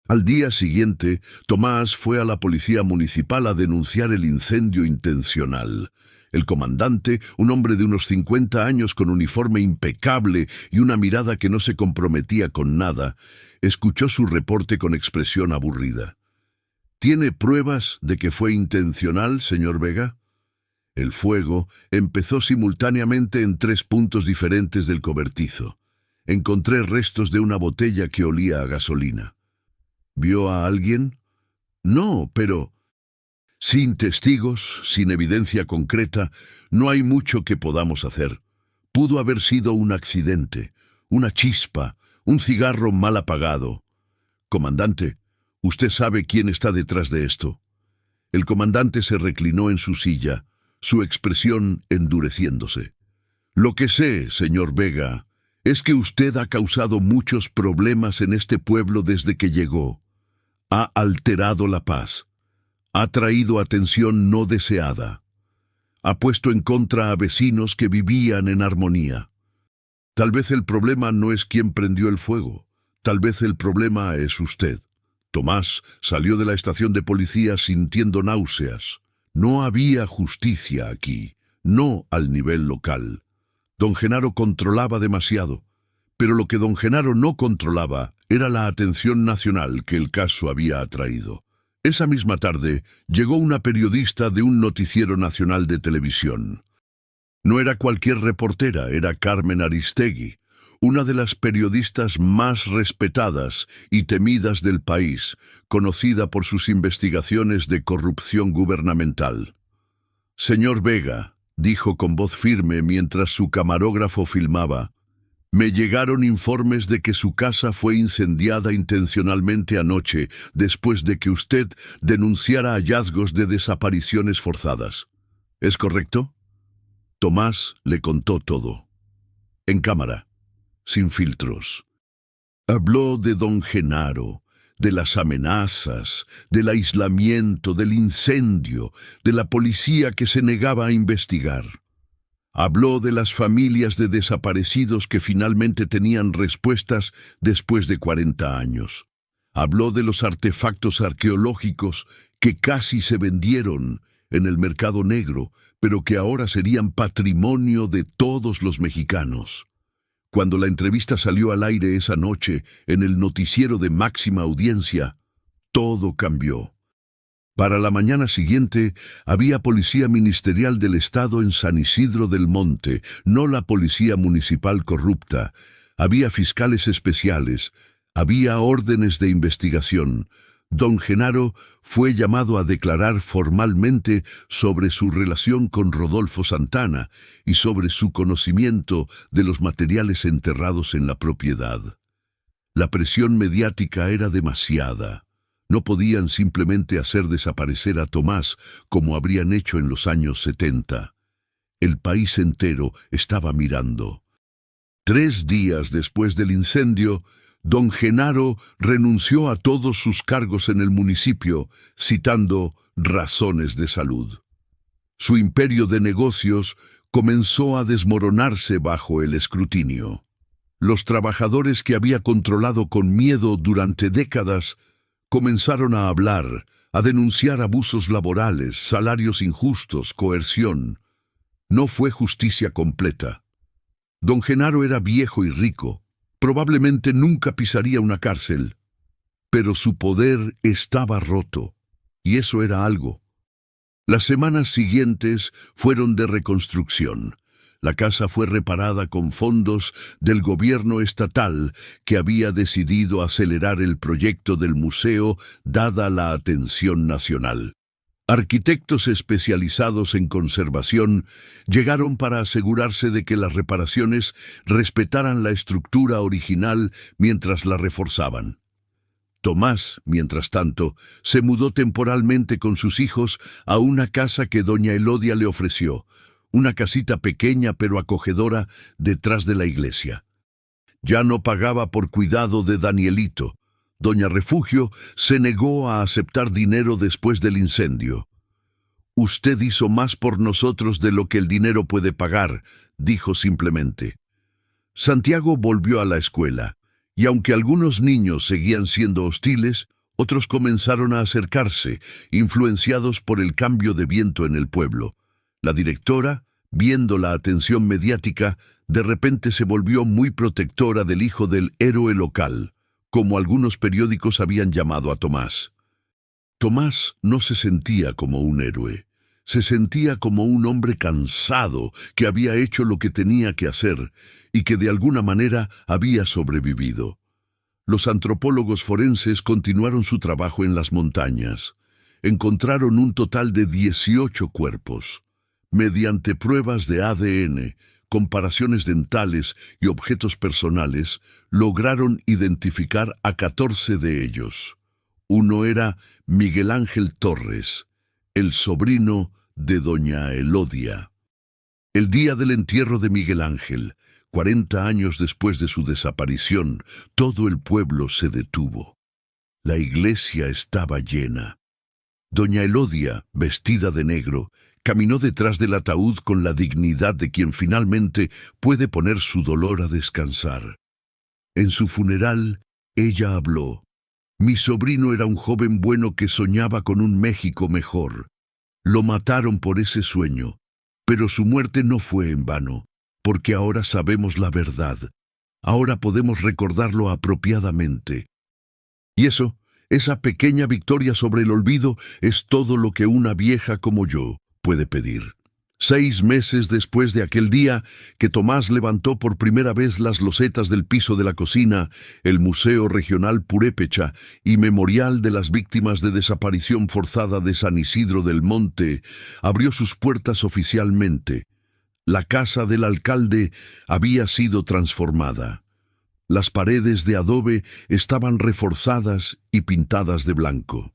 Al día siguiente, Tomás fue a la policía municipal a denunciar el incendio intencional. El comandante, un hombre de unos 50 años con uniforme impecable y una mirada que no se comprometía con nada, escuchó su reporte con expresión aburrida. «¿Tiene pruebas de que fue intencional, señor Vega?» El fuego empezó simultáneamente en 3 puntos diferentes del cobertizo. Encontré restos de una botella que olía a gasolina. ¿Vio a alguien? No, pero... Sin testigos, sin evidencia concreta, no hay mucho que podamos hacer. Pudo haber sido un accidente, una chispa, un cigarro mal apagado. Comandante, ¿usted sabe quién está detrás de esto? El comandante se reclinó en su silla, su expresión endureciéndose. Lo que sé, señor Vega, es que usted ha causado muchos problemas en este pueblo desde que llegó. Ha alterado la paz. Ha traído atención no deseada. Ha puesto en contra a vecinos que vivían en armonía. Tal vez el problema no es quien prendió el fuego. Tal vez el problema es usted. Tomás salió de la estación de policía sintiendo náuseas. No había justicia aquí, no al nivel local. Don Genaro controlaba demasiado, pero lo que don Genaro no controlaba era la atención nacional que el caso había atraído. Esa misma tarde llegó una periodista de un noticiero nacional de televisión. No era cualquier reportera, era Carmen Aristegui, una de las periodistas más respetadas y temidas del país, conocida por sus investigaciones de corrupción gubernamental. «Señor Vega», dijo con voz firme mientras su camarógrafo filmaba, «me llegaron informes de que su casa fue incendiada intencionalmente anoche después de que usted denunciara hallazgos de desapariciones forzadas. ¿Es correcto?» Tomás le contó todo. En cámara, sin filtros. Habló de don Genaro, de las amenazas, del aislamiento, del incendio, de la policía que se negaba a investigar. Habló de las familias de desaparecidos que finalmente tenían respuestas después de 40 años. Habló de los artefactos arqueológicos que casi se vendieron en el mercado negro, pero que ahora serían patrimonio de todos los mexicanos. Cuando la entrevista salió al aire esa noche en el noticiero de máxima audiencia, todo cambió. Para la mañana siguiente había policía ministerial del Estado en San Isidro del Monte, no la policía municipal corrupta. Había fiscales especiales, había órdenes de investigación. Don Genaro fue llamado a declarar formalmente sobre su relación con Rodolfo Santana y sobre su conocimiento de los materiales enterrados en la propiedad. La presión mediática era demasiada. No podían simplemente hacer desaparecer a Tomás como habrían hecho en los años 70. El país entero estaba mirando. 3 días después del incendio, Don Genaro renunció a todos sus cargos en el municipio, citando razones de salud. Su imperio de negocios comenzó a desmoronarse bajo el escrutinio. Los trabajadores que había controlado con miedo durante décadas comenzaron a hablar, a denunciar abusos laborales, salarios injustos, coerción. No fue justicia completa. Don Genaro era viejo y rico. Probablemente nunca pisaría una cárcel. Pero su poder estaba roto. Y eso era algo. Las semanas siguientes fueron de reconstrucción. La casa fue reparada con fondos del gobierno estatal que había decidido acelerar el proyecto del museo dada la atención nacional. Arquitectos especializados en conservación llegaron para asegurarse de que las reparaciones respetaran la estructura original mientras la reforzaban. Tomás, mientras tanto, se mudó temporalmente con sus hijos a una casa que doña Elodia le ofreció, una casita pequeña pero acogedora detrás de la iglesia. Ya no pagaba por cuidado de Danielito. Doña Refugio se negó a aceptar dinero después del incendio. «Usted hizo más por nosotros de lo que el dinero puede pagar», dijo simplemente. Santiago volvió a la escuela, y aunque algunos niños seguían siendo hostiles, otros comenzaron a acercarse, influenciados por el cambio de viento en el pueblo. La directora, viendo la atención mediática, de repente se volvió muy protectora del hijo del héroe local, como algunos periódicos habían llamado a Tomás. Tomás no se sentía como un héroe, se sentía como un hombre cansado que había hecho lo que tenía que hacer y que de alguna manera había sobrevivido. Los antropólogos forenses continuaron su trabajo en las montañas. Encontraron un total de 18 cuerpos. Mediante pruebas de ADN, comparaciones dentales y objetos personales, lograron identificar a 14 de ellos. Uno era Miguel Ángel Torres, el sobrino de doña Elodia. El día del entierro de Miguel Ángel, 40 años después de su desaparición, todo el pueblo se detuvo. La iglesia estaba llena. Doña Elodia, vestida de negro, caminó detrás del ataúd con la dignidad de quien finalmente puede poner su dolor a descansar. En su funeral, ella habló. «Mi sobrino era un joven bueno que soñaba con un México mejor. Lo mataron por ese sueño, pero su muerte no fue en vano, porque ahora sabemos la verdad. Ahora podemos recordarlo apropiadamente». Y eso, esa pequeña victoria sobre el olvido, es todo lo que una vieja como yo puede pedir. 6 meses después de aquel día que Tomás levantó por primera vez las losetas del piso de la cocina, el Museo Regional Purépecha y Memorial de las Víctimas de Desaparición Forzada de San Isidro del Monte abrió sus puertas oficialmente. La casa del alcalde había sido transformada. Las paredes de adobe estaban reforzadas y pintadas de blanco.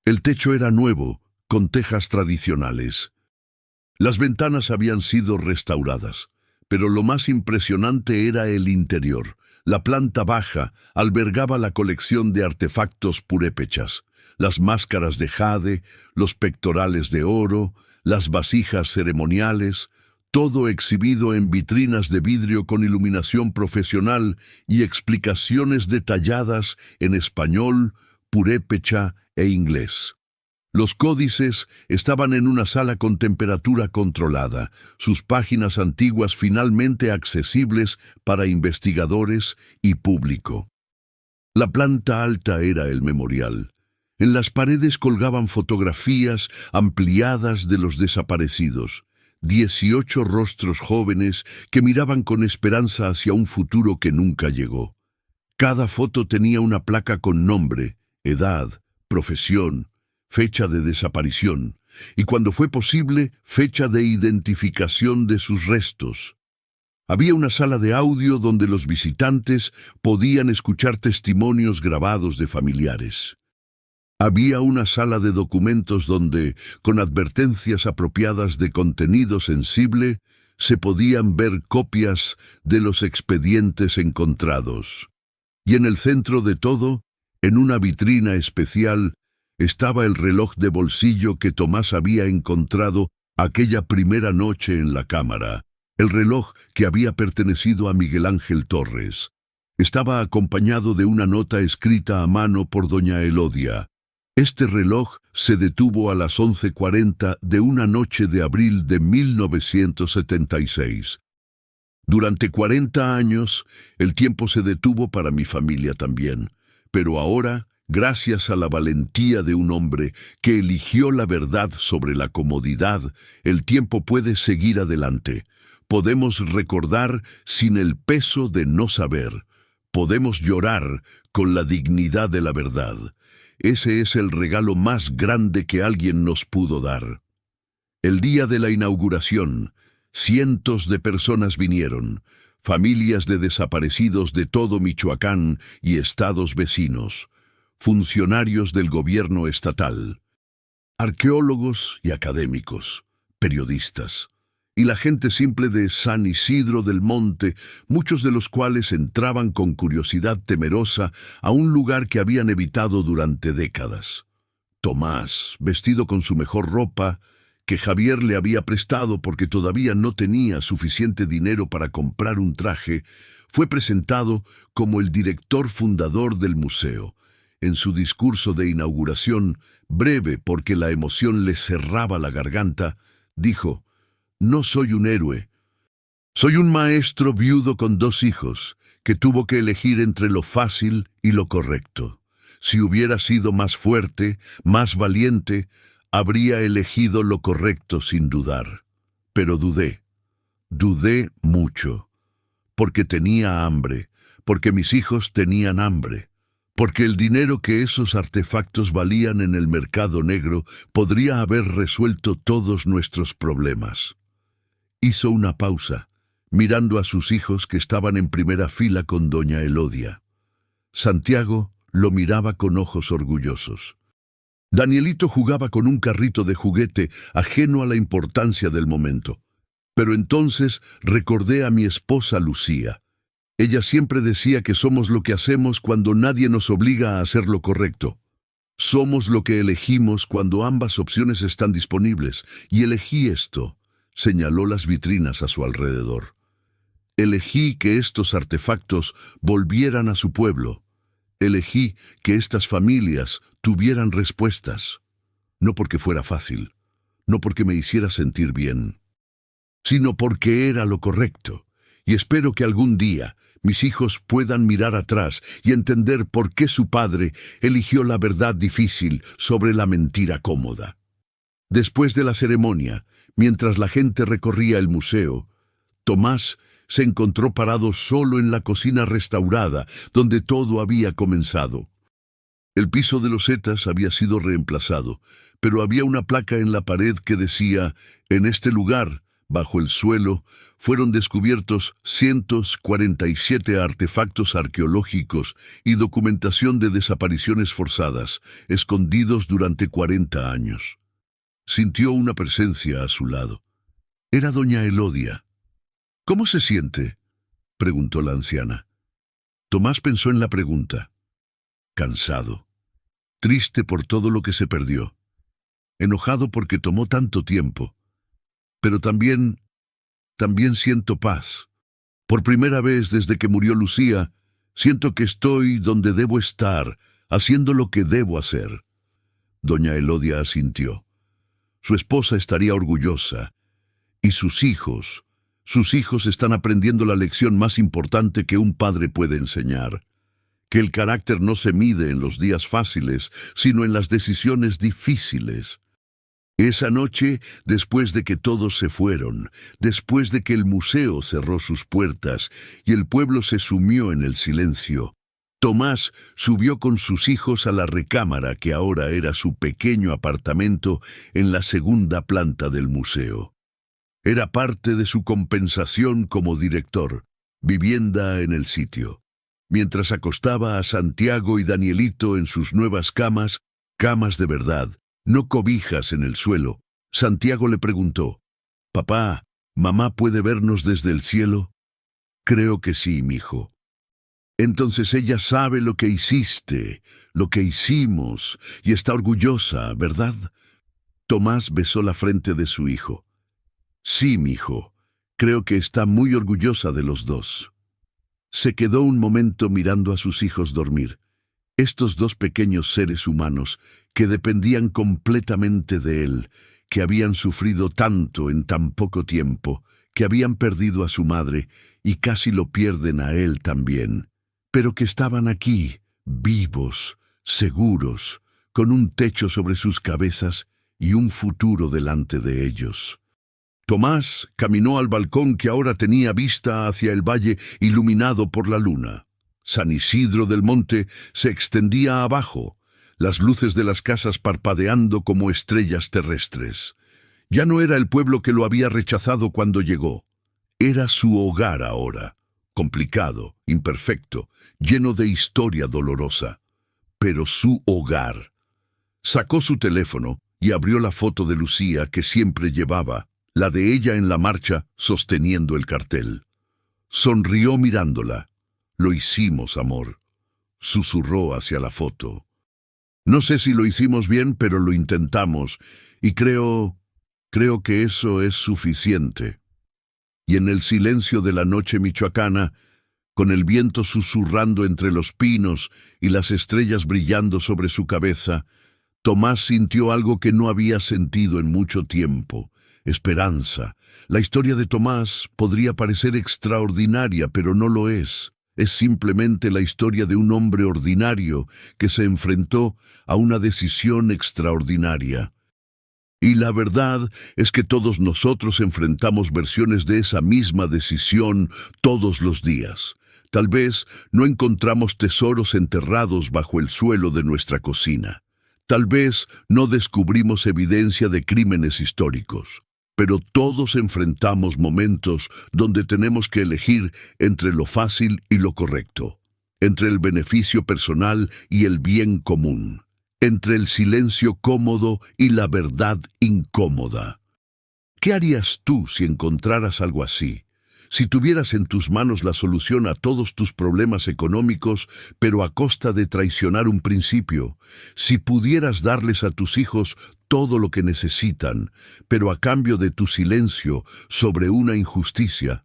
El techo era nuevo, con tejas tradicionales. Las ventanas habían sido restauradas, pero lo más impresionante era el interior. La planta baja albergaba la colección de artefactos purépechas, las máscaras de jade, los pectorales de oro, las vasijas ceremoniales, todo exhibido en vitrinas de vidrio con iluminación profesional y explicaciones detalladas en español, purépecha e inglés. Los códices estaban en una sala con temperatura controlada, sus páginas antiguas finalmente accesibles para investigadores y público. La planta alta era el memorial. En las paredes colgaban fotografías ampliadas de los desaparecidos, 18 rostros jóvenes que miraban con esperanza hacia un futuro que nunca llegó. Cada foto tenía una placa con nombre, edad, profesión, fecha de desaparición, y cuando fue posible, fecha de identificación de sus restos. Había una sala de audio donde los visitantes podían escuchar testimonios grabados de familiares. Había una sala de documentos donde, con advertencias apropiadas de contenido sensible, se podían ver copias de los expedientes encontrados. Y en el centro de todo, en una vitrina especial, estaba el reloj de bolsillo que Tomás había encontrado aquella primera noche en la cámara, el reloj que había pertenecido a Miguel Ángel Torres. Estaba acompañado de una nota escrita a mano por doña Elodia. Este reloj se detuvo a las 11:40 de una noche de abril de 1976. Durante 40 años, el tiempo se detuvo para mi familia también, pero ahora, gracias a la valentía de un hombre que eligió la verdad sobre la comodidad, el tiempo puede seguir adelante. Podemos recordar sin el peso de no saber. Podemos llorar con la dignidad de la verdad. Ese es el regalo más grande que alguien nos pudo dar. El día de la inauguración, cientos de personas vinieron, familias de desaparecidos de todo Michoacán y estados vecinos, funcionarios del gobierno estatal, arqueólogos y académicos, periodistas, y la gente simple de San Isidro del Monte, muchos de los cuales entraban con curiosidad temerosa a un lugar que habían evitado durante décadas. Tomás, vestido con su mejor ropa, que Javier le había prestado porque todavía no tenía suficiente dinero para comprar un traje, fue presentado como el director fundador del museo. En su discurso de inauguración, breve porque la emoción le cerraba la garganta, dijo: «No soy un héroe. Soy un maestro viudo con 2 hijos, que tuvo que elegir entre lo fácil y lo correcto. Si hubiera sido más fuerte, más valiente, habría elegido lo correcto sin dudar. Pero dudé mucho, porque tenía hambre, porque mis hijos tenían hambre, porque el dinero que esos artefactos valían en el mercado negro podría haber resuelto todos nuestros problemas». Hizo una pausa, mirando a sus hijos que estaban en primera fila con doña Elodia. Santiago lo miraba con ojos orgullosos. Danielito jugaba con un carrito de juguete ajeno a la importancia del momento. Pero entonces recordé a mi esposa Lucía. Ella siempre decía que somos lo que hacemos cuando nadie nos obliga a hacer lo correcto. Somos lo que elegimos cuando ambas opciones están disponibles, y elegí esto. Señaló las vitrinas a su alrededor. Elegí que estos artefactos volvieran a su pueblo. Elegí que estas familias tuvieran respuestas. No porque fuera fácil, no porque me hiciera sentir bien, sino porque era lo correcto. Y espero que algún día mis hijos puedan mirar atrás y entender por qué su padre eligió la verdad difícil sobre la mentira cómoda. Después de la ceremonia, mientras la gente recorría el museo, Tomás se encontró parado solo en la cocina restaurada, donde todo había comenzado. El piso de losetas había sido reemplazado, pero había una placa en la pared que decía: «En este lugar, bajo el suelo, fueron descubiertos 147 artefactos arqueológicos y documentación de desapariciones forzadas, escondidos durante 40 años». Sintió una presencia a su lado. Era doña Elodia. «¿Cómo se siente?», preguntó la anciana. Tomás pensó en la pregunta. Cansado, triste por todo lo que se perdió, enojado porque tomó tanto tiempo, pero también siento paz. Por primera vez desde que murió Lucía, siento que estoy donde debo estar, haciendo lo que debo hacer. Doña Elodia asintió. Su esposa estaría orgullosa. Y sus hijos están aprendiendo la lección más importante que un padre puede enseñar: que el carácter no se mide en los días fáciles, sino en las decisiones difíciles. Esa noche, después de que todos se fueron, después de que el museo cerró sus puertas y el pueblo se sumió en el silencio, Tomás subió con sus hijos a la recámara que ahora era su pequeño apartamento en la segunda planta del museo. Era parte de su compensación como director, vivienda en el sitio. Mientras acostaba a Santiago y Danielito en sus nuevas camas de verdad, no cobijas en el suelo, Santiago le preguntó: «Papá, ¿mamá puede vernos desde el cielo?». «Creo que sí, mijo». Entonces ella sabe lo que hiciste, lo que hicimos, y está orgullosa, ¿verdad? Tomás besó la frente de su hijo. Sí, mijo, creo que está muy orgullosa de los dos. Se quedó un momento mirando a sus hijos dormir. Estos dos pequeños seres humanos que dependían completamente de él, que habían sufrido tanto en tan poco tiempo, que habían perdido a su madre y casi lo pierden a él también, pero que estaban aquí, vivos, seguros, con un techo sobre sus cabezas y un futuro delante de ellos. Tomás caminó al balcón que ahora tenía vista hacia el valle iluminado por la luna. San Isidro del Monte se extendía abajo, las luces de las casas parpadeando como estrellas terrestres. Ya no era el pueblo que lo había rechazado cuando llegó. Era su hogar ahora, complicado, imperfecto, lleno de historia dolorosa. Pero su hogar. Sacó su teléfono y abrió la foto de Lucía que siempre llevaba, la de ella en la marcha sosteniendo el cartel. Sonrió mirándola. Lo hicimos, amor. Susurró hacia la foto. No sé si lo hicimos bien, pero lo intentamos, y creo que eso es suficiente. Y en el silencio de la noche michoacana, con el viento susurrando entre los pinos y las estrellas brillando sobre su cabeza, Tomás sintió algo que no había sentido en mucho tiempo: esperanza. La historia de Tomás podría parecer extraordinaria, pero no lo es. Es simplemente la historia de un hombre ordinario que se enfrentó a una decisión extraordinaria. Y la verdad es que todos nosotros enfrentamos versiones de esa misma decisión todos los días. Tal vez no encontramos tesoros enterrados bajo el suelo de nuestra cocina. Tal vez no descubrimos evidencia de crímenes históricos. Pero todos enfrentamos momentos donde tenemos que elegir entre lo fácil y lo correcto, entre el beneficio personal y el bien común, entre el silencio cómodo y la verdad incómoda. ¿Qué harías tú si encontraras algo así? Si tuvieras en tus manos la solución a todos tus problemas económicos, pero a costa de traicionar un principio, si pudieras darles a tus hijos todo lo que necesitan, pero a cambio de tu silencio sobre una injusticia.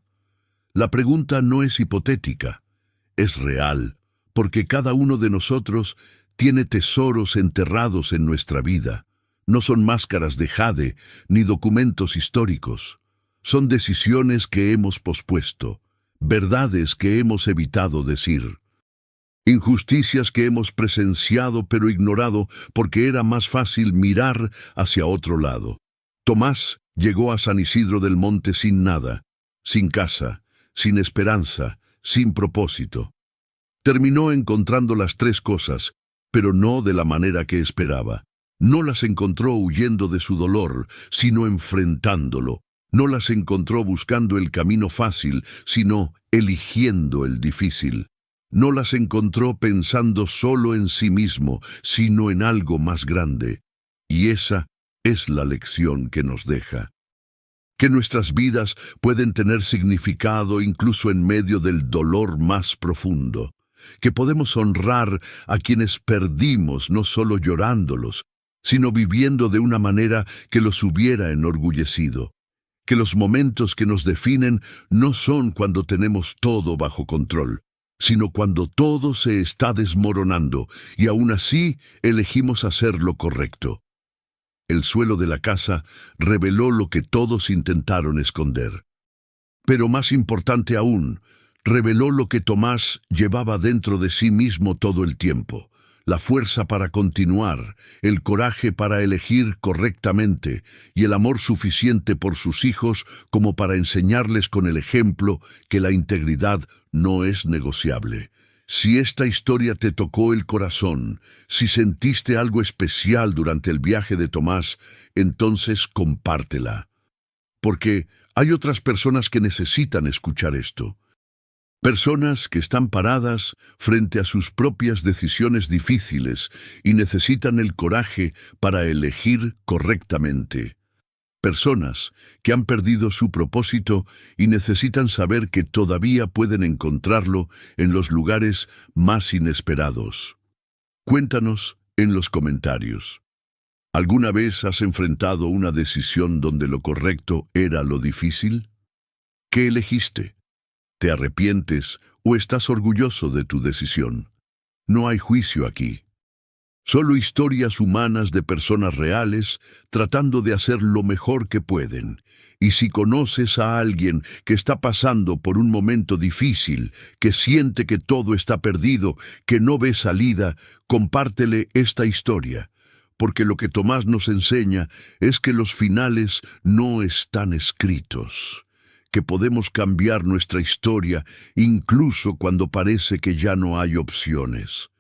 La pregunta no es hipotética, es real, porque cada uno de nosotros tiene tesoros enterrados en nuestra vida. No son máscaras de jade ni documentos históricos. Son decisiones que hemos pospuesto, verdades que hemos evitado decir, injusticias que hemos presenciado pero ignorado porque era más fácil mirar hacia otro lado. Tomás llegó a San Isidro del Monte sin nada, sin casa, sin esperanza, sin propósito. Terminó encontrando las tres cosas, pero no de la manera que esperaba. No las encontró huyendo de su dolor, sino enfrentándolo. No las encontró buscando el camino fácil, sino eligiendo el difícil. No las encontró pensando solo en sí mismo, sino en algo más grande. Y esa es la lección que nos deja. Que nuestras vidas pueden tener significado incluso en medio del dolor más profundo. Que podemos honrar a quienes perdimos no solo llorándolos, sino viviendo de una manera que los hubiera enorgullecido. Que los momentos que nos definen no son cuando tenemos todo bajo control, sino cuando todo se está desmoronando y aún así elegimos hacer lo correcto. El suelo de la casa reveló lo que todos intentaron esconder. Pero más importante aún, reveló lo que Tomás llevaba dentro de sí mismo todo el tiempo: la fuerza para continuar, el coraje para elegir correctamente y el amor suficiente por sus hijos como para enseñarles con el ejemplo que la integridad no es negociable. Si esta historia te tocó el corazón, si sentiste algo especial durante el viaje de Tomás, entonces compártela. Porque hay otras personas que necesitan escuchar esto. Personas que están paradas frente a sus propias decisiones difíciles y necesitan el coraje para elegir correctamente. Personas que han perdido su propósito y necesitan saber que todavía pueden encontrarlo en los lugares más inesperados. Cuéntanos en los comentarios. ¿Alguna vez has enfrentado una decisión donde lo correcto era lo difícil? ¿Qué elegiste? ¿Te arrepientes o estás orgulloso de tu decisión? No hay juicio aquí. Solo historias humanas de personas reales tratando de hacer lo mejor que pueden. Y si conoces a alguien que está pasando por un momento difícil, que siente que todo está perdido, que no ve salida, compártele esta historia. Porque lo que Tomás nos enseña es que los finales no están escritos, que podemos cambiar nuestra historia incluso cuando parece que ya no hay opciones,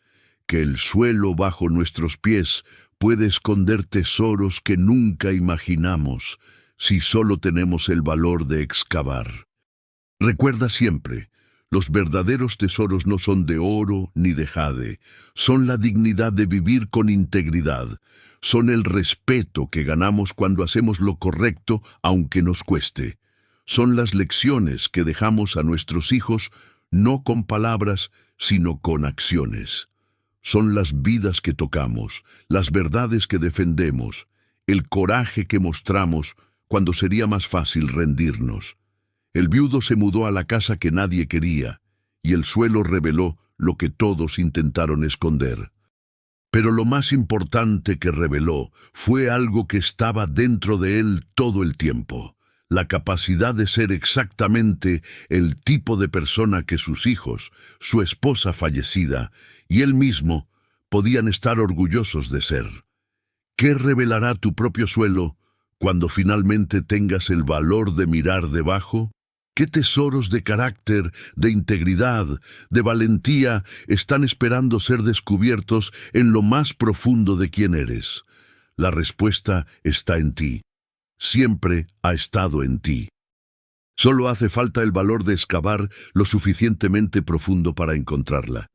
que el suelo bajo nuestros pies puede esconder tesoros que nunca imaginamos si solo tenemos el valor de excavar. Recuerda siempre, los verdaderos tesoros no son de oro ni de jade, son la dignidad de vivir con integridad, son el respeto que ganamos cuando hacemos lo correcto aunque nos cueste, son las lecciones que dejamos a nuestros hijos no con palabras sino con acciones. Son las vidas que tocamos, las verdades que defendemos, el coraje que mostramos cuando sería más fácil rendirnos. El viudo se mudó a la casa que nadie quería, y el suelo reveló lo que todos intentaron esconder. Pero lo más importante que reveló fue algo que estaba dentro de él todo el tiempo, la capacidad de ser exactamente el tipo de persona que sus hijos, su esposa fallecida y él mismo podían estar orgullosos de ser. ¿Qué revelará tu propio suelo cuando finalmente tengas el valor de mirar debajo? ¿Qué tesoros de carácter, de integridad, de valentía están esperando ser descubiertos en lo más profundo de quién eres? La respuesta está en ti. Siempre ha estado en ti. Solo hace falta el valor de excavar lo suficientemente profundo para encontrarla.